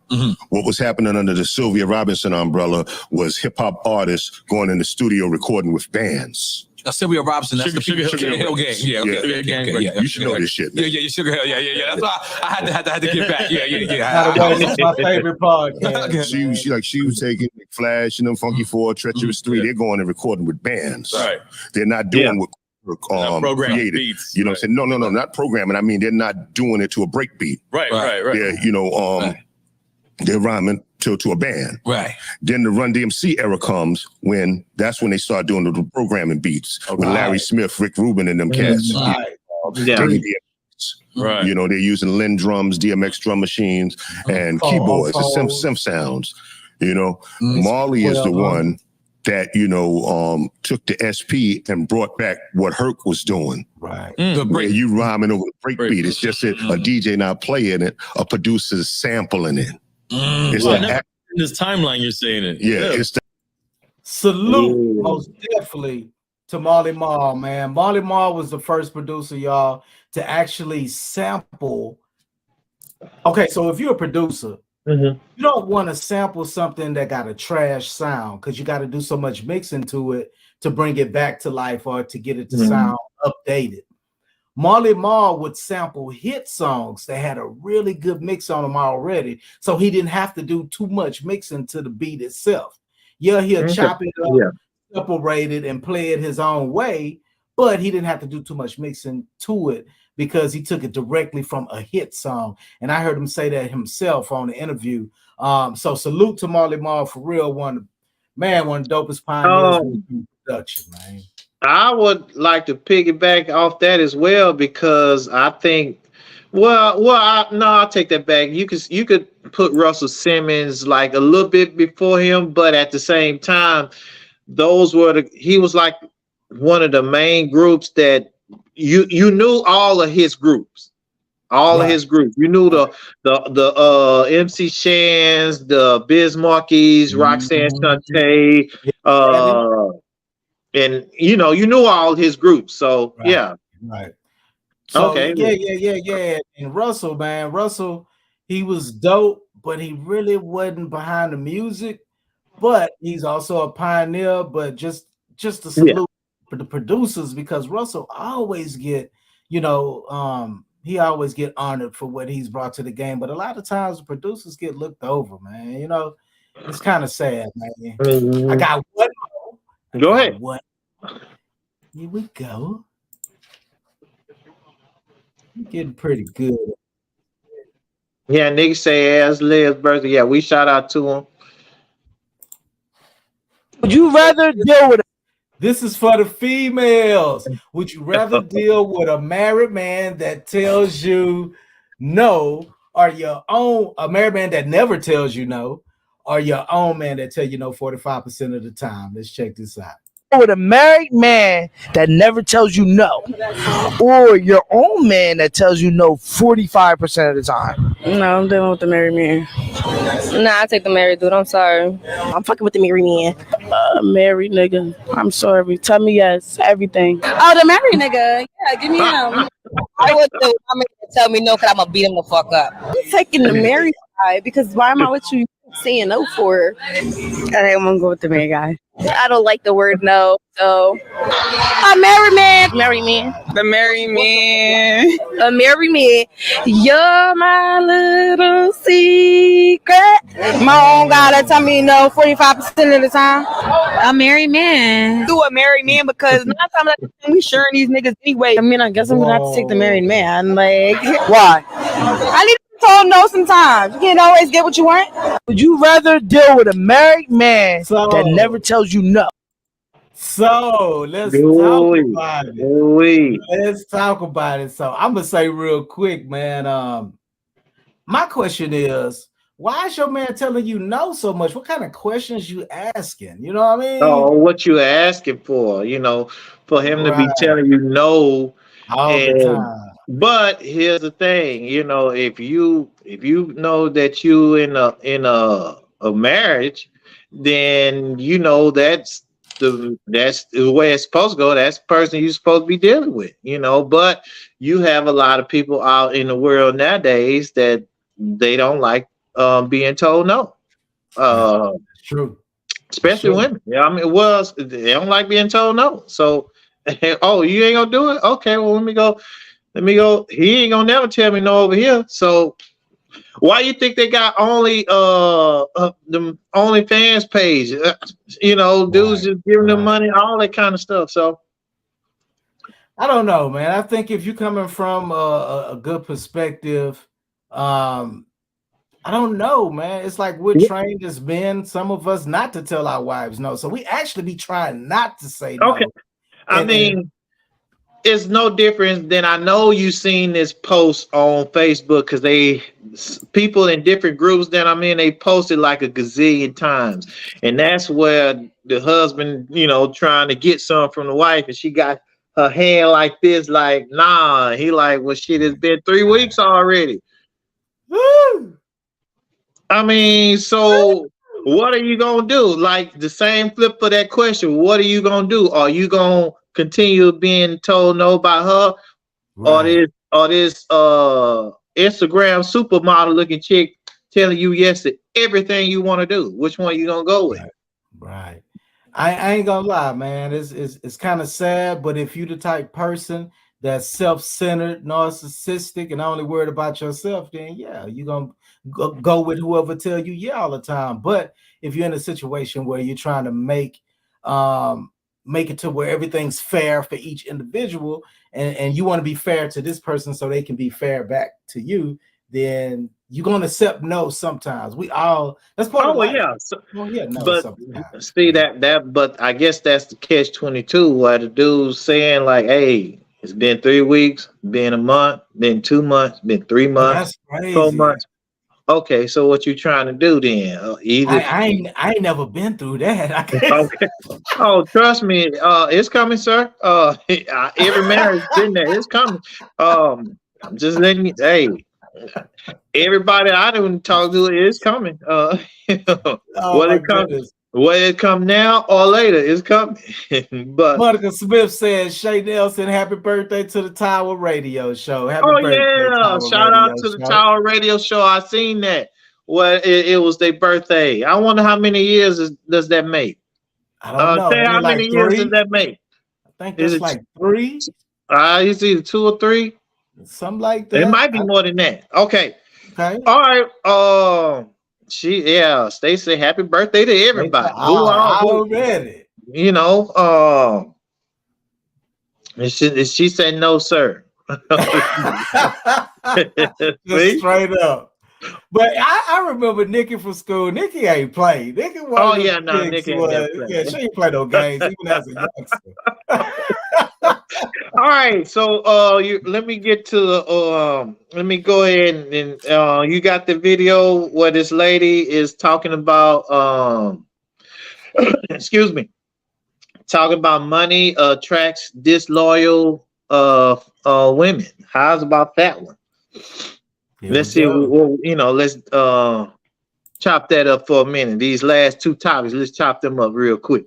what was happening under the Sylvia Robinson umbrella was hip hop artists going in the studio recording with bands. Sylvia Robinson, that's Sugar Hill Gang. Yeah, okay. You should know this shit. Man. Yeah, Sugar Hill. Yeah. That's why I had to get back. By the way, this is my favorite podcast. She was taking Flash and them Funky Four, Treacherous 3. They're going and recording with bands. Right. They're not doing what created. Beats. You know what I'm saying? No, not programming. I mean, they're not doing it to a break beat. Right. They're, they're rhyming to a band. Right. Then the Run DMC era comes that's when they start doing the programming beats with Larry Smith, Rick Rubin, and them cats. Right. You know, they're using Linn drums, DMX drum machines, and keyboards, the synth sounds. You know, Marley is the one that, took the SP and brought back what Herc was doing. Right. Where you rhyming over the breakbeat. It's just that a DJ not playing it, a producer's sampling it. It's in this timeline you're saying it. Yeah. It's Salute most definitely to Marley Marl, man. Marley Marl was the first producer, y'all, to actually sample. Okay, so if you're a producer, you don't want to sample something that got a trash sound because you got to do so much mixing to it to bring it back to life or to get it to sound updated. Marley Marl would sample hit songs that had a really good mix on them already, so he didn't have to do too much mixing to the beat itself. Yeah, he'll chop it up, separate it, and play it his own way, but he didn't have to do too much mixing to it because he took it directly from a hit song. And I heard him say that himself on the interview. So salute to Marley Marl, for real, one of the dopest pioneers in production, man. I would like to piggyback off that as well because I think, I'll take that back. You could put Russell Simmons like a little bit before him, but at the same time, he was like one of the main groups that you knew all of his groups. Of his groups. You knew the MC Shans, the Biz Markies, Roxanne Shante, and you knew all his groups. So Right. So yeah. And Russell, man, he was dope, but he really wasn't behind the music. But he's also a pioneer. But just to salute for the producers, because Russell always get, he always get honored for what he's brought to the game. But a lot of times the producers get looked over, man. It's kind of sad, man. I got one more. Go ahead. Here we go. You're getting pretty good. Yeah, niggas say as Liv's birthday. Yeah, we shout out to him. Would you rather deal with This is for the females. Would you rather deal with a married man that tells you no, or a married man that never tells you no, or your own man that tell you no 45% of the time? Let's check this out. With a married man that never tells you no, or your own man that tells you no 45% of the time? No, I'm dealing with the married man. Nah, I take the married dude. I'm sorry. I'm fucking with the married man. Married nigga. I'm sorry. Tell me yes. Everything. Oh, the married nigga. Yeah, give me him. I would do my man to tell me no because I'm gonna beat him the fuck up. I'm taking the married guy because why am I with you saying no for? I think I'm gonna go with the married guy. I don't like the word no, so a married man. Married man. The married man. A married man. You're my little secret. My own guy that tell me no 45% of the time. A married man. Do a married man because 9 times out of 10 we sharing these niggas anyway. I mean, I guess I'm gonna have to take the married man. Like, why? I need to be told no sometimes. You can't always get what you want. Would you rather deal with a married man that never tells you no? So let's talk about it. Let's talk about it. So I'm gonna say real quick, man. My question is, why is your man telling you no so much? What kind of questions you asking? You know what I mean? Oh, what you asking for? You know, for him to be telling you no all the time. But here's the thing, you know, if you know that you in a marriage, then you know that's the way it's supposed to go. That's the person you're supposed to be dealing with, you know. But you have a lot of people out in the world nowadays that they don't like being told no. It's true. Especially women. Yeah, I mean, well, they don't like being told no. So, oh, you ain't gonna do it? Okay, well, let me go. He ain't gonna never tell me no over here. So, why you think they got only the OnlyFans page? You know, dudes just giving them money, all that kind of stuff. So, I don't know, man. I think if you're coming from a good perspective, I don't know, man. It's like we're trained as men, some of us, not to tell our wives no. So we actually be trying not to say no. Okay. I mean, it's no difference than I know you seen this post on Facebook because people in different groups that I'm in, they posted like a gazillion times. And that's where the husband, you know, trying to get some from the wife, and she got her hand like this, like, nah. He like, well, shit, it's been 3 weeks already. Woo! I mean, so what are you gonna do? Like the same flip for that question. What are you gonna do? Are you gonna continue being told no by her, or this Instagram supermodel looking chick telling you yes to everything you want to do? Which one you gonna go with? Right. I ain't gonna lie, man. It's kind of sad, but if you the type person that's self-centered, narcissistic, and only worried about yourself, then yeah, you're gonna go with whoever tell you yeah all the time. But if you're in a situation where you're trying to make it to where everything's fair for each individual, and you want to be fair to this person so they can be fair back to you, then you're gonna accept no sometimes. We all that's part of life. Yeah. No, but sometimes. see but I guess that's the catch-22 where the dude's saying like, hey, it's been 3 weeks, been a month, been 2 months, been 3 months, that's crazy. 4 months. Okay, so what you trying to do then? I ain't never been through that. Okay. Oh, trust me, it's coming, sir. Every marriage been there. It's coming. I'm just letting you. Hey, everybody I don't talk to is coming. Whether it come now or later, it's coming. But Monica Smith says, Shay Nelson, happy birthday to the Tower Radio Show. Happy birthday, shout out to the Tower Radio Show. I seen that. Well, it was their birthday. I wonder how many years does that make? I don't know. Say how many years does that make? I think it's like 3. It's either 2 or 3. Something like that. It might be more than that. Okay. All right. Stacey, happy birthday to everybody. Already. You know, she said no, sir. Just straight up. But I remember Nikki from school. Nikki ain't played. Nikki Nikki ain't played. Yeah, she ain't played no games even as a youngster. All right, so let me get to let me go ahead and you got the video where this lady is talking about excuse me, talking about money attracts disloyal women. How's about that one? Let's see. Let's chop that up for a minute. These last 2 topics, let's chop them up real quick.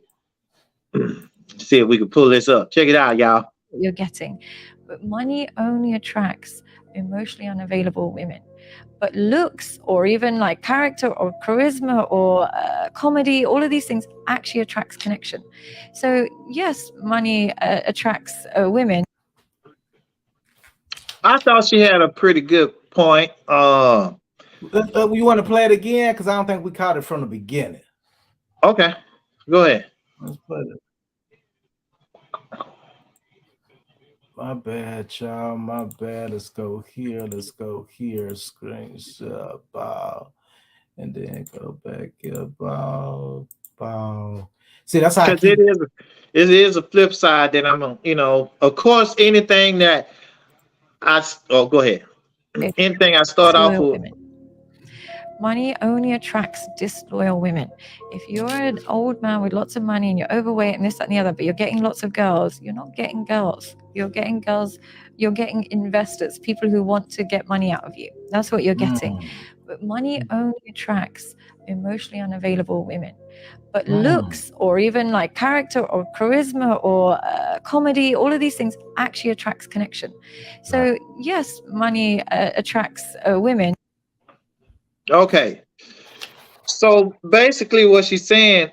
See if we can pull this up. Check it out, y'all. You're getting. but money only attracts emotionally unavailable women. But looks or even like character or charisma or comedy, all of these things actually attracts connection. So yes, money attracts women. I thought she had a pretty good point. You want to play it again? Because I don't think we caught it from the beginning. Okay, go ahead. Let's play it. My bad, y'all. My bad. Let's go here. Let's go here. Screenshot. Bow. And then go back here. Bow. Bow. See, that's how I keep. It is a flip side that I'm, of course, anything that go ahead. Anything I start off with. Women. Money only attracts disloyal women. If you're an old man with lots of money and you're overweight and this, that, and the other, but you're getting lots of girls, you're not getting girls. You're getting girls, you're getting investors, people who want to get money out of you. That's what you're getting. But money only attracts emotionally unavailable women. But looks or even like character or charisma or comedy, all of these things actually attracts connection. So yes, money attracts women. Okay. So basically what she's saying,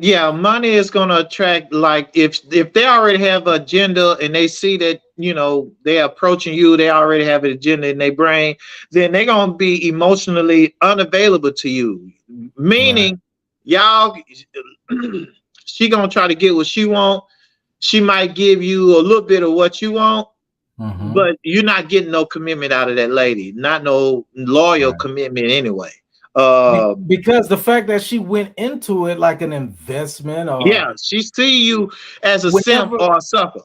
yeah, money is going to attract, like if they already have an agenda and they see that, they're approaching you, they already have an agenda in their brain, then they're going to be emotionally unavailable to you. Meaning, y'all, she going to try to get what she want. She might give you a little bit of what you want, but you're not getting no commitment out of that lady, not no loyal commitment anyway. Because the fact that she went into it like an investment, or she see you as a simp or a sucker,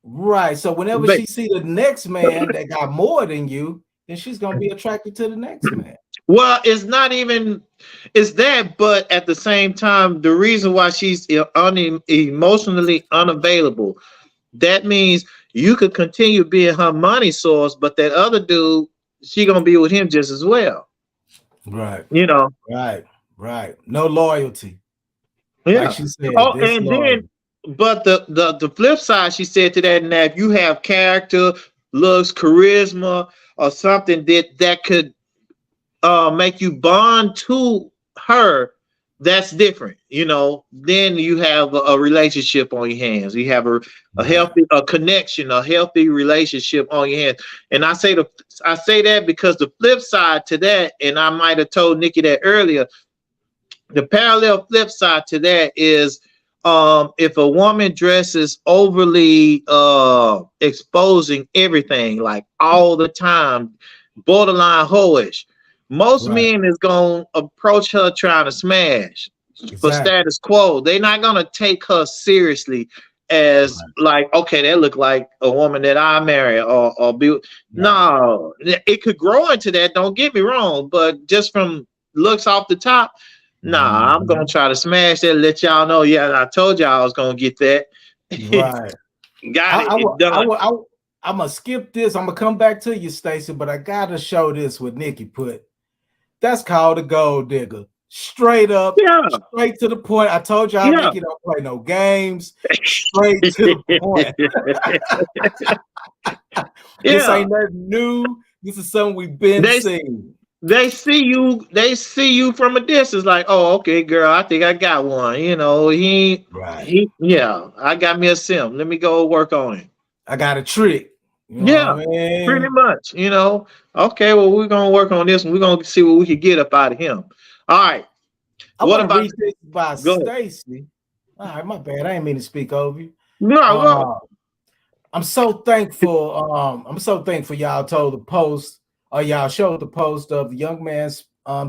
right? So whenever she see the next man that got more than you, then she's gonna be attracted to the next man. Well, it's not even it's that, but at the same time, the reason why she's emotionally unavailable, that means you could continue being her money source, but that other dude, she gonna be with him just as well. Right. Right. No loyalty. Yeah. Like she said. And then, but the flip side, she said to that, now if you have character, looks, charisma, or something that could make you bond to her, that's different. Then you have a relationship on your hands. You have a healthy connection, a healthy relationship on your hands. And I say that because the flip side to that, and I might have told Nikki that earlier, the parallel flip side to that is if a woman dresses overly exposing everything, like all the time, borderline hoish, most men is gonna approach her trying to smash for status quo. They're not gonna take her seriously as like, okay, that look like a woman that I marry or be. No, it could grow into that. Don't get me wrong, but just from looks off the top, nah, I'm gonna try to smash that. Let y'all know. Yeah, I told y'all I was gonna get that. Right. Got it. Done. I'm gonna skip this. I'm gonna come back to you, Stacey, but I gotta show this what Nikki put. That's called a gold digger. Straight up, straight to the point. I told y'all Nikki don't play no games. Straight to the point. This ain't nothing new. This is something we've been seeing. They see you from a distance, like, oh, okay, girl, I think I got one. I got me a sim. Let me go work on it. I got a trick. Pretty much. Okay, well, we're gonna work on this and we're gonna see what we can get up out of him. All right. I want to read this by Stacey. All right, my bad. I didn't mean to speak over you. No, I'm so thankful. Y'all told the post, or y'all showed the post of the young man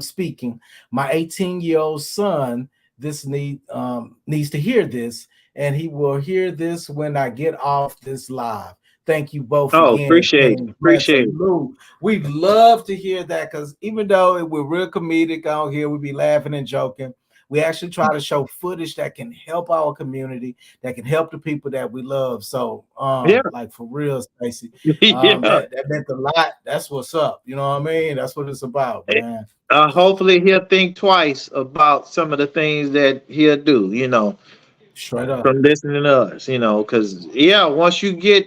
speaking. My 18-year-old son, this needs to hear this, and he will hear this when I get off this live. Thank you both again. Appreciate it. We'd love to hear that, because even though we're real comedic out here, we be laughing and joking. We actually try to show footage that can help our community, that can help the people that we love. So, like for real, Stacey, that meant a lot. That's what's up. You know what I mean? That's what it's about, man. Hopefully he'll think twice about some of the things that he'll do, Straight up. from listening to us, you know, because once you get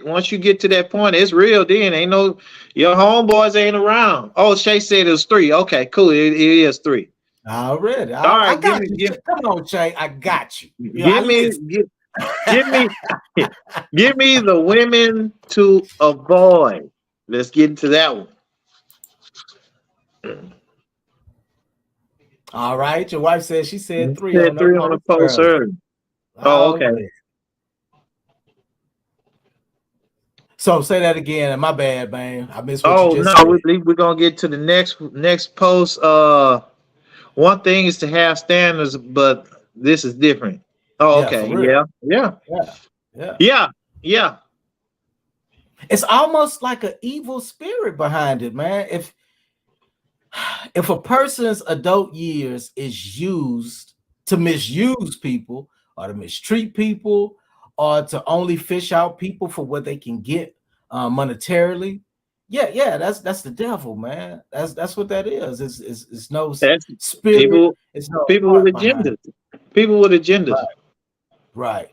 to that point, it's real. Then ain't no your homeboys ain't around. Oh, Shay said it was 3. Okay, cool. It is 3. Already. All I right, got you. Come on, Shay. I got you. give me give me give me the women to avoid. Let's get into that one. All right. Your wife said she said 3 Said on the 3 on the post post earlier. early. Oh, okay. Already. So say that again. My bad, man. I missed what you just said. We're gonna get to the next post. One thing is to have standards, but this is different. Oh, Yeah, okay. for real. Yeah. It's almost like an evil spirit behind it, man. If a person's adult years is used to misuse people or to mistreat people or to only fish out people for what they can get monetarily, that's the devil, man. That's what that is. It's no That's spirit. people. It's no People with agendas. People with agendas. Right.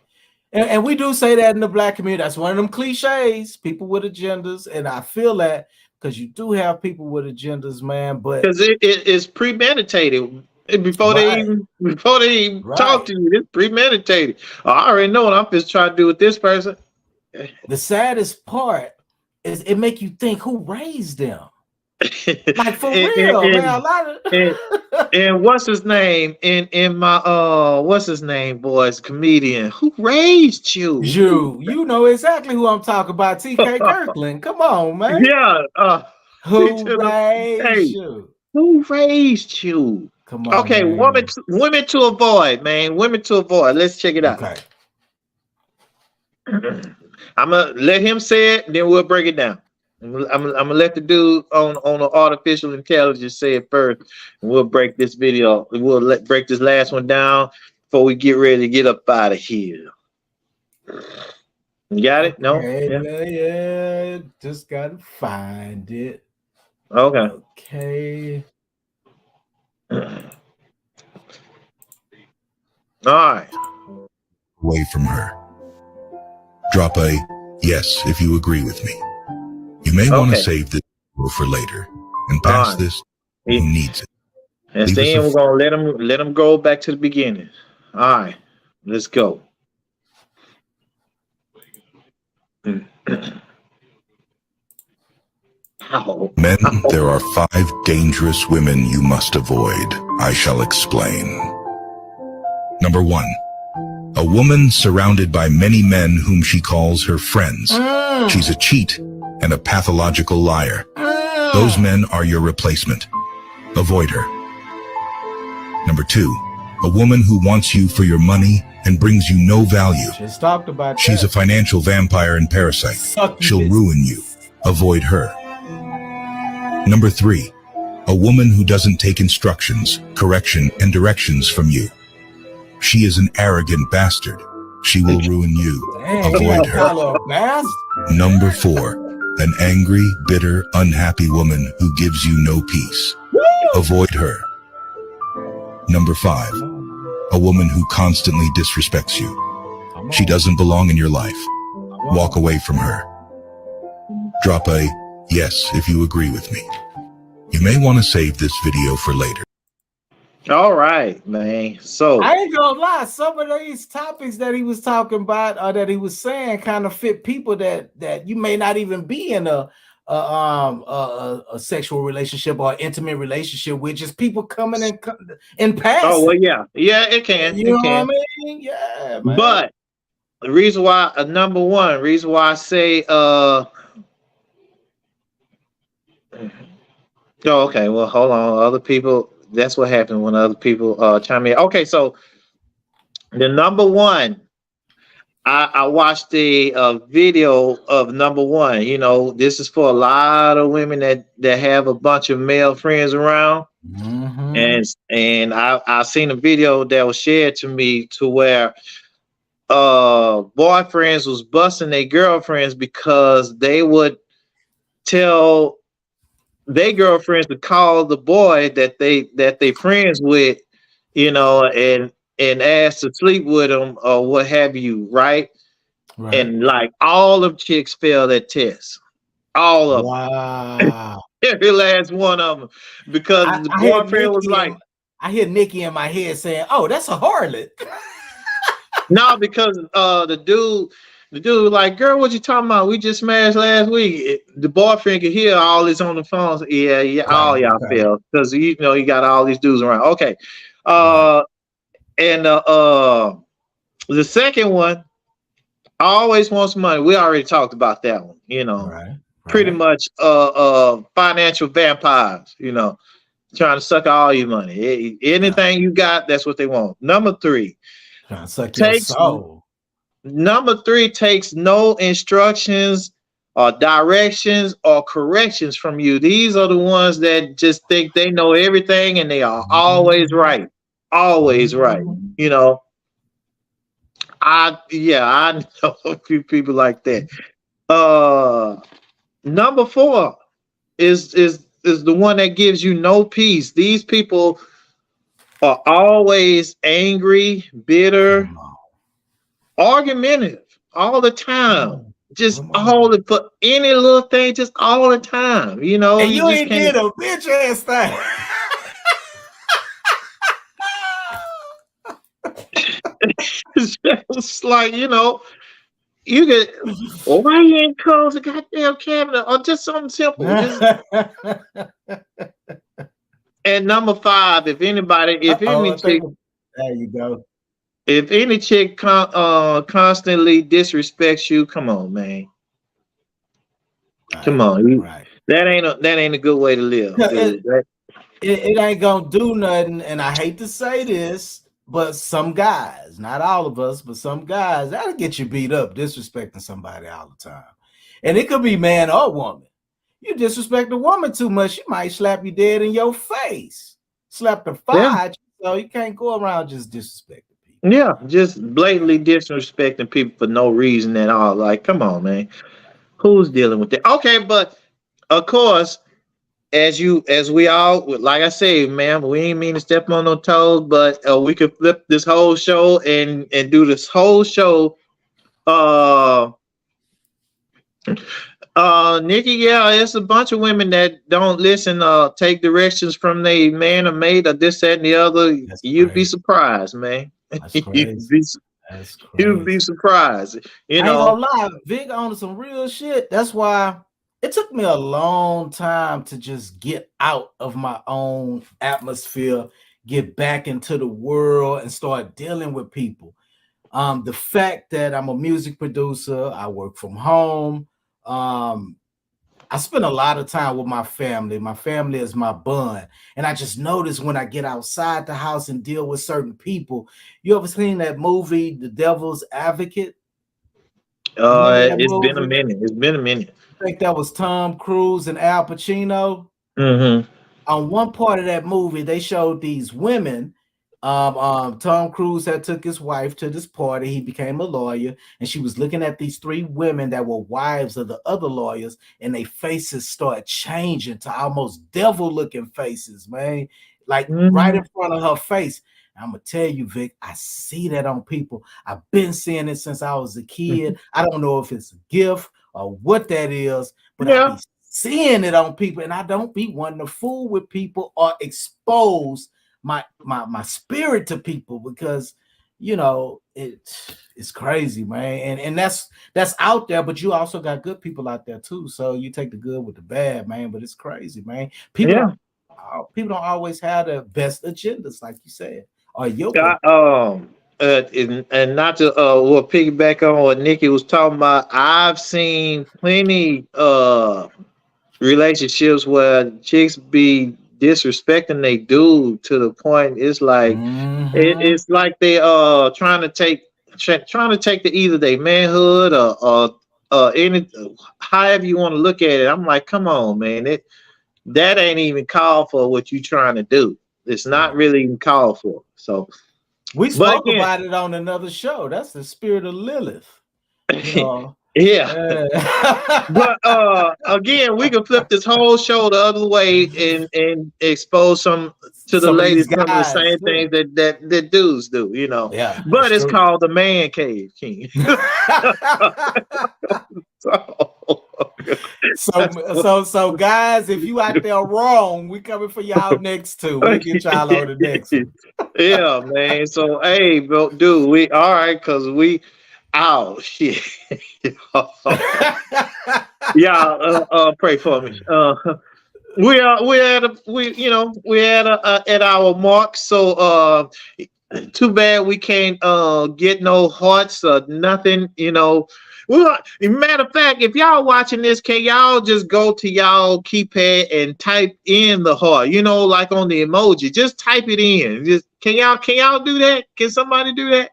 And we do say that in the Black community. That's one of them cliches, people with agendas. And I feel that because you do have people with agendas, man. But because it is premeditated before they even talk to you. It's premeditated. I already know what I'm just trying to do with this person. The saddest part is it make you think who raised them. Like for real, man. A lot of and what's his name in my what's his name, boys, comedian who raised you? You know exactly who I'm talking about. TK Kirkland. Come on, man. Yeah. Who raised you? Who raised you? Come on. Okay, man. women to avoid, man. Women to avoid. Let's check it out. Okay. I'm gonna let him say it, then we'll break it down. I'm gonna let the dude on the artificial intelligence say it first, and we'll break this video. We'll break this last one down before we get ready to get up out of here. You got it? No? Yeah. Just gotta find it. Okay. All right. Away from her. Drop a yes if you agree with me. You may want to save this for later and pass this who needs it. And then we're gonna let him go back to the beginning. All right, let's go. Men, there are 5 dangerous women you must avoid. I shall explain. Number 1, a woman surrounded by many men whom she calls her friends. She's a cheat and a pathological liar. Those men are your replacement. Avoid her. Number 2, a woman who wants you for your money and brings you no value. Just talked about She's a financial vampire and parasite. She'll ruin you. Avoid her. Number 3, a woman who doesn't take instructions, correction, and directions from you. She is an arrogant bastard. She will ruin you. Avoid her. Number 4, an angry, bitter, unhappy woman who gives you no peace. Avoid her. Number 5, a woman who constantly disrespects you. She doesn't belong in your life. Walk away from her. Drop a yes if you agree with me. You may want to save this video for later. All right, man. So I ain't gonna lie, some of these topics that he was talking about or that he was saying kind of fit people that you may not even be in a sexual relationship or intimate relationship with, just people coming in passing. Oh well, yeah, it can. You know what I mean? Yeah, man. But the reason why, number 1, reason why I say oh, okay. Well, hold on. Other people. That's what happened when other people chime in. Okay, so the number 1, I watched the video of number 1. You know, this is for a lot of women that have a bunch of male friends around, and I seen a video that was shared to me to where boyfriends was busting their girlfriends because they would tell their girlfriends to call the boy that they friends with, you know, and and asked to sleep with them or what have you, right? Right. And like all of chicks failed that test. All of them. Wow. Every last one of them. Because the boyfriend was like, I hear Nikki in my head saying, "Oh, that's a harlot." no, because the dude was like, girl, what you talking about? We just smashed last week. The boyfriend could hear all this on the phone. So, yeah, all y'all failed. Because you got all these dudes around. Okay. And the second one always wants money. We already talked about that one, Pretty much financial vampires, trying to suck all your money. Anything you got, that's what they want. Number 3 takes no instructions or directions or corrections from you. These are the ones that just think they know everything and they are always right. Always right. I know a few people like that. Number 4 is the one that gives you no peace. These people are always angry, bitter, argumentative all the time. Just all the for any little thing, just all the time. And you you just ain't can't. did a bitch ass thing. It's like, you get, well, why you ain't close the goddamn cabinet or just something simple. Just and number 5, if any chick, there you go. If any chick constantly disrespects you, come on, man. Come on, that ain't a good way to live, dude. It ain't gonna do nothing, and I hate to say this, but some guys, not all of us, but some guys, that'll get you beat up disrespecting somebody all the time. And it could be man or woman. You disrespect a woman too much, she might slap you dead in your face. Slap the fire, so you can't go around just disrespecting people. Yeah, just blatantly disrespecting people for no reason at all. Like, come on, man. Who's dealing with that? Okay, but of course, as we all, like I say, man, we ain't mean to step on no toes, but we could flip this whole show and do this whole show. Nikki, yeah, it's a bunch of women that don't listen, take directions from their man or mate or this, that, and the other. You'd be surprised, man. That's crazy. You'd be surprised. I ain't gonna lie, Vic on some real shit. That's why it took me a long time to just get out of my own atmosphere, get back into the world, and start dealing with people. The fact that I'm a music producer, I work from home. I spend a lot of time with my family. My family is my bond. And I just notice when I get outside the house and deal with certain people. You ever seen that movie, The Devil's Advocate? It's been a minute. I think that was Tom Cruise and Al Pacino. Mm-hmm. On one part of that movie, they showed these women. Tom Cruise had took his wife to this party. He became a lawyer, and she was looking at these 3 women that were wives of the other lawyers, and their faces start changing to almost devil-looking faces, man. Like right in front of her face. I'm gonna tell you, Vic, I see that on people. I've been seeing it since I was a kid. I don't know if it's a gift or what that is, but I be seeing it on people, and I don't be wanting to fool with people or expose my spirit to people because it's crazy, man. And that's out there, but you also got good people out there too. So you take the good with the bad, man. But it's crazy, man. People don't always have the best agendas, like you said. Or your and not to we'll piggyback on what Nikki was talking about. I've seen plenty relationships where chicks be disrespecting they dude to the point it's like it's like they trying to take the either their manhood or any however you want to look at it. I'm like, come on, man, that ain't even called for what you trying to do. It's not really even called for. So we spoke about it on another show. That's the spirit of Lilith. Yeah. But again, we can flip this whole show the other way and expose some to the Some of ladies these some of the guys same too. things that dudes do, you know. Yeah, But that's it's true. called the Man Cave King. So guys, if you out there wrong, we coming for y'all next too. We'll get y'all on the next one. Yeah, man. So hey, bro, dude, we all right because we oh shit. Y'all pray for me. We're at our mark. So too bad we can't get no hearts or nothing, you know. Well, matter of fact, if y'all watching this, can y'all just go to y'all keypad and type in the heart, you know, like on the emoji, just type it in. Just can y'all do that? Can somebody do that?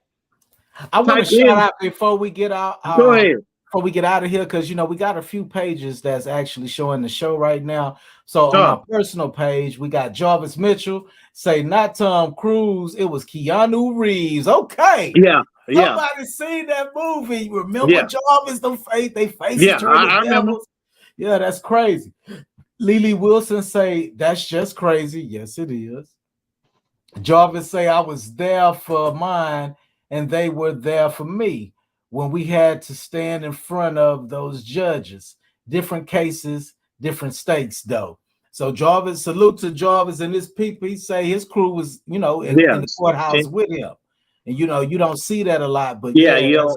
I want to Type shout in. out before we get out. Go ahead. Before we get out of here, because you know we got a few pages that's actually showing the show right now. So on my personal page, we got Jarvis Mitchell say not Tom Cruise, it was Keanu Reeves. Okay, yeah. Somebody seen that movie? Remember Jarvis? They faces turn the I remember. devils. Yeah, that's crazy. Lily Wilson say that's just crazy. Yes, it is. Jarvis say I was there for mine, and they were there for me when we had to stand in front of those judges. Different cases, different stakes, though. So Jarvis, salute to Jarvis and his people. He say his crew was, you know, in the courthouse with him. And you know, you don't see that a lot, but you that's real.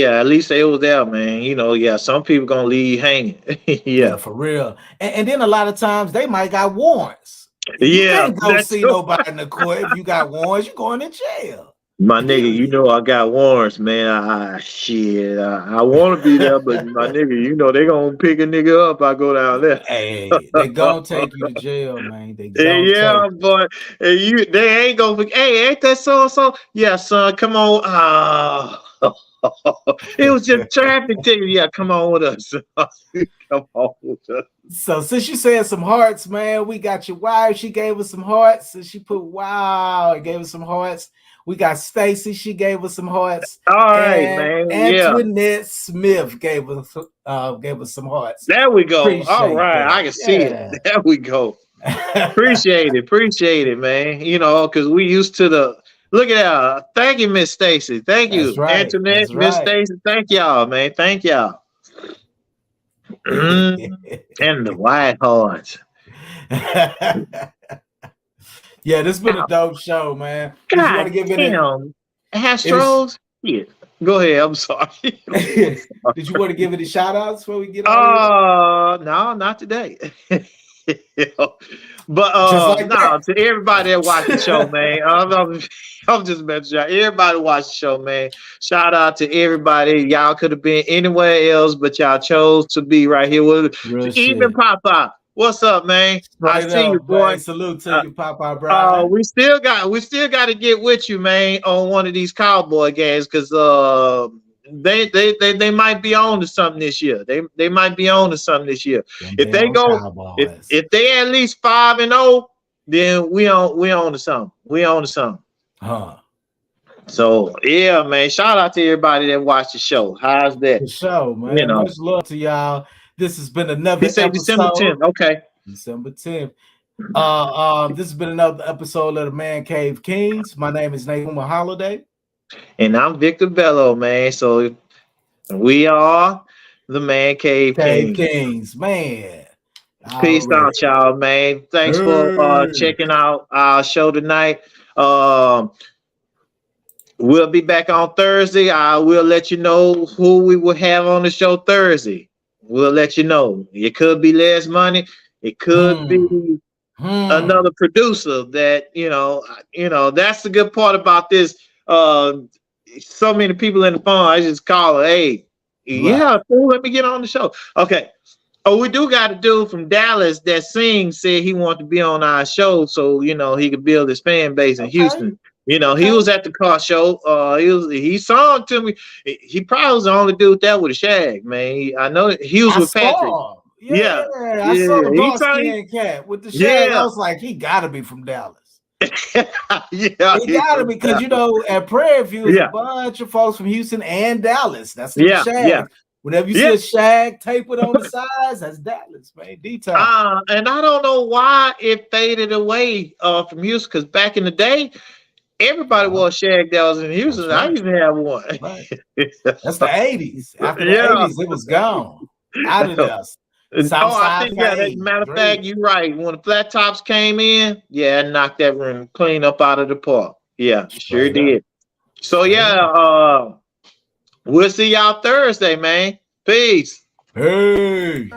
At least they was there, man. You know, some people gonna leave hanging. Yeah, for real. And then a lot of times they might got warrants. You can't go see nobody in the court if you got warrants. You're going to jail. My nigga, you know I got warrants, man. I want to be there, but my nigga, you know they gonna pick a nigga up. I go down there. Hey, they gonna take you to jail, man. They but they ain't gonna. Hey, ain't that so? Yeah, son, come on. It was just traffic ticket. Yeah, come on with us. Come on with us. So since you said some hearts, man, we got your wife. She gave us some hearts, and she put and gave us some hearts. We got Stacy. She gave us some hearts. All right, man. Antoinette Smith gave us some hearts. There we go. All right, I can see it. There we go. Appreciate it, man. You know, because we used to look at that. Thank you, Miss Stacy. Thank you, Antoinette, Miss Stacy. Thank y'all, man. Thank y'all. And the white hearts. Yeah, this has been a dope show, man. Did you want to give it Astros? Yeah. Go ahead. I'm sorry. Did you want to give it a shout outs before we get out? No, not today. But to everybody that watched the show, man. I'm just messing y'all. Everybody watched the show, man. Shout out to everybody. Y'all could have been anywhere else, but y'all chose to be right here with even Papa. What's up, man? I see you, boy. Salute to you, Papa Brian. We still got to get with you, man, on one of these cowboy games because they might be on to something this year. They might be on to something this year. If they go, if they at least 5-0, then we on to something. We on to something. Huh. So yeah, man. Shout out to everybody that watched the show. How's that? The show, man. You know, much love to y'all. This has been another episode. December 10th. Okay. December 10th. This has been another episode of the Mancave K.i.n.g.s. My name is Nahuma Holiday. And I'm Victor Bello, man. So we are the Mancave K.i.n.g.s, man. Peace out, y'all, man. Thanks for checking out our show tonight. We'll be back on Thursday. I will let you know who we will have on the show Thursday. We'll let you know. It could be Les Money. It could be another producer that, you know, that's the good part about this. So many people in the phone, I just call her, hey, yeah, cool, let me get on the show. Okay. Oh, we do got a dude from Dallas that said he wanted to be on our show so, you know, he could build his fan base in Houston. You know, he was at the car show. He sung to me. He probably was the only dude there with a shag, man. I know he was with Patrick. I saw the dark-skinned cat with the shag. I was like, he got to be from Dallas. Yeah, It gotta be, because you know, at Prairie View is a bunch of folks from Houston and Dallas. That's the Shag. Whenever you see a Shag tapered on the sides, that's Dallas, man. D-Town. And I don't know why it faded away from Houston, because back in the day, everybody wore a Shag that was in Houston. Right. I used to have one. Right. That's the 80s. After the 80s, it was gone. Out of there. I think, matter of fact, you're right. When the flat tops came in, it knocked that room clean up out of the park. Yeah, sure did. So we'll see y'all Thursday, man. Peace. Hey.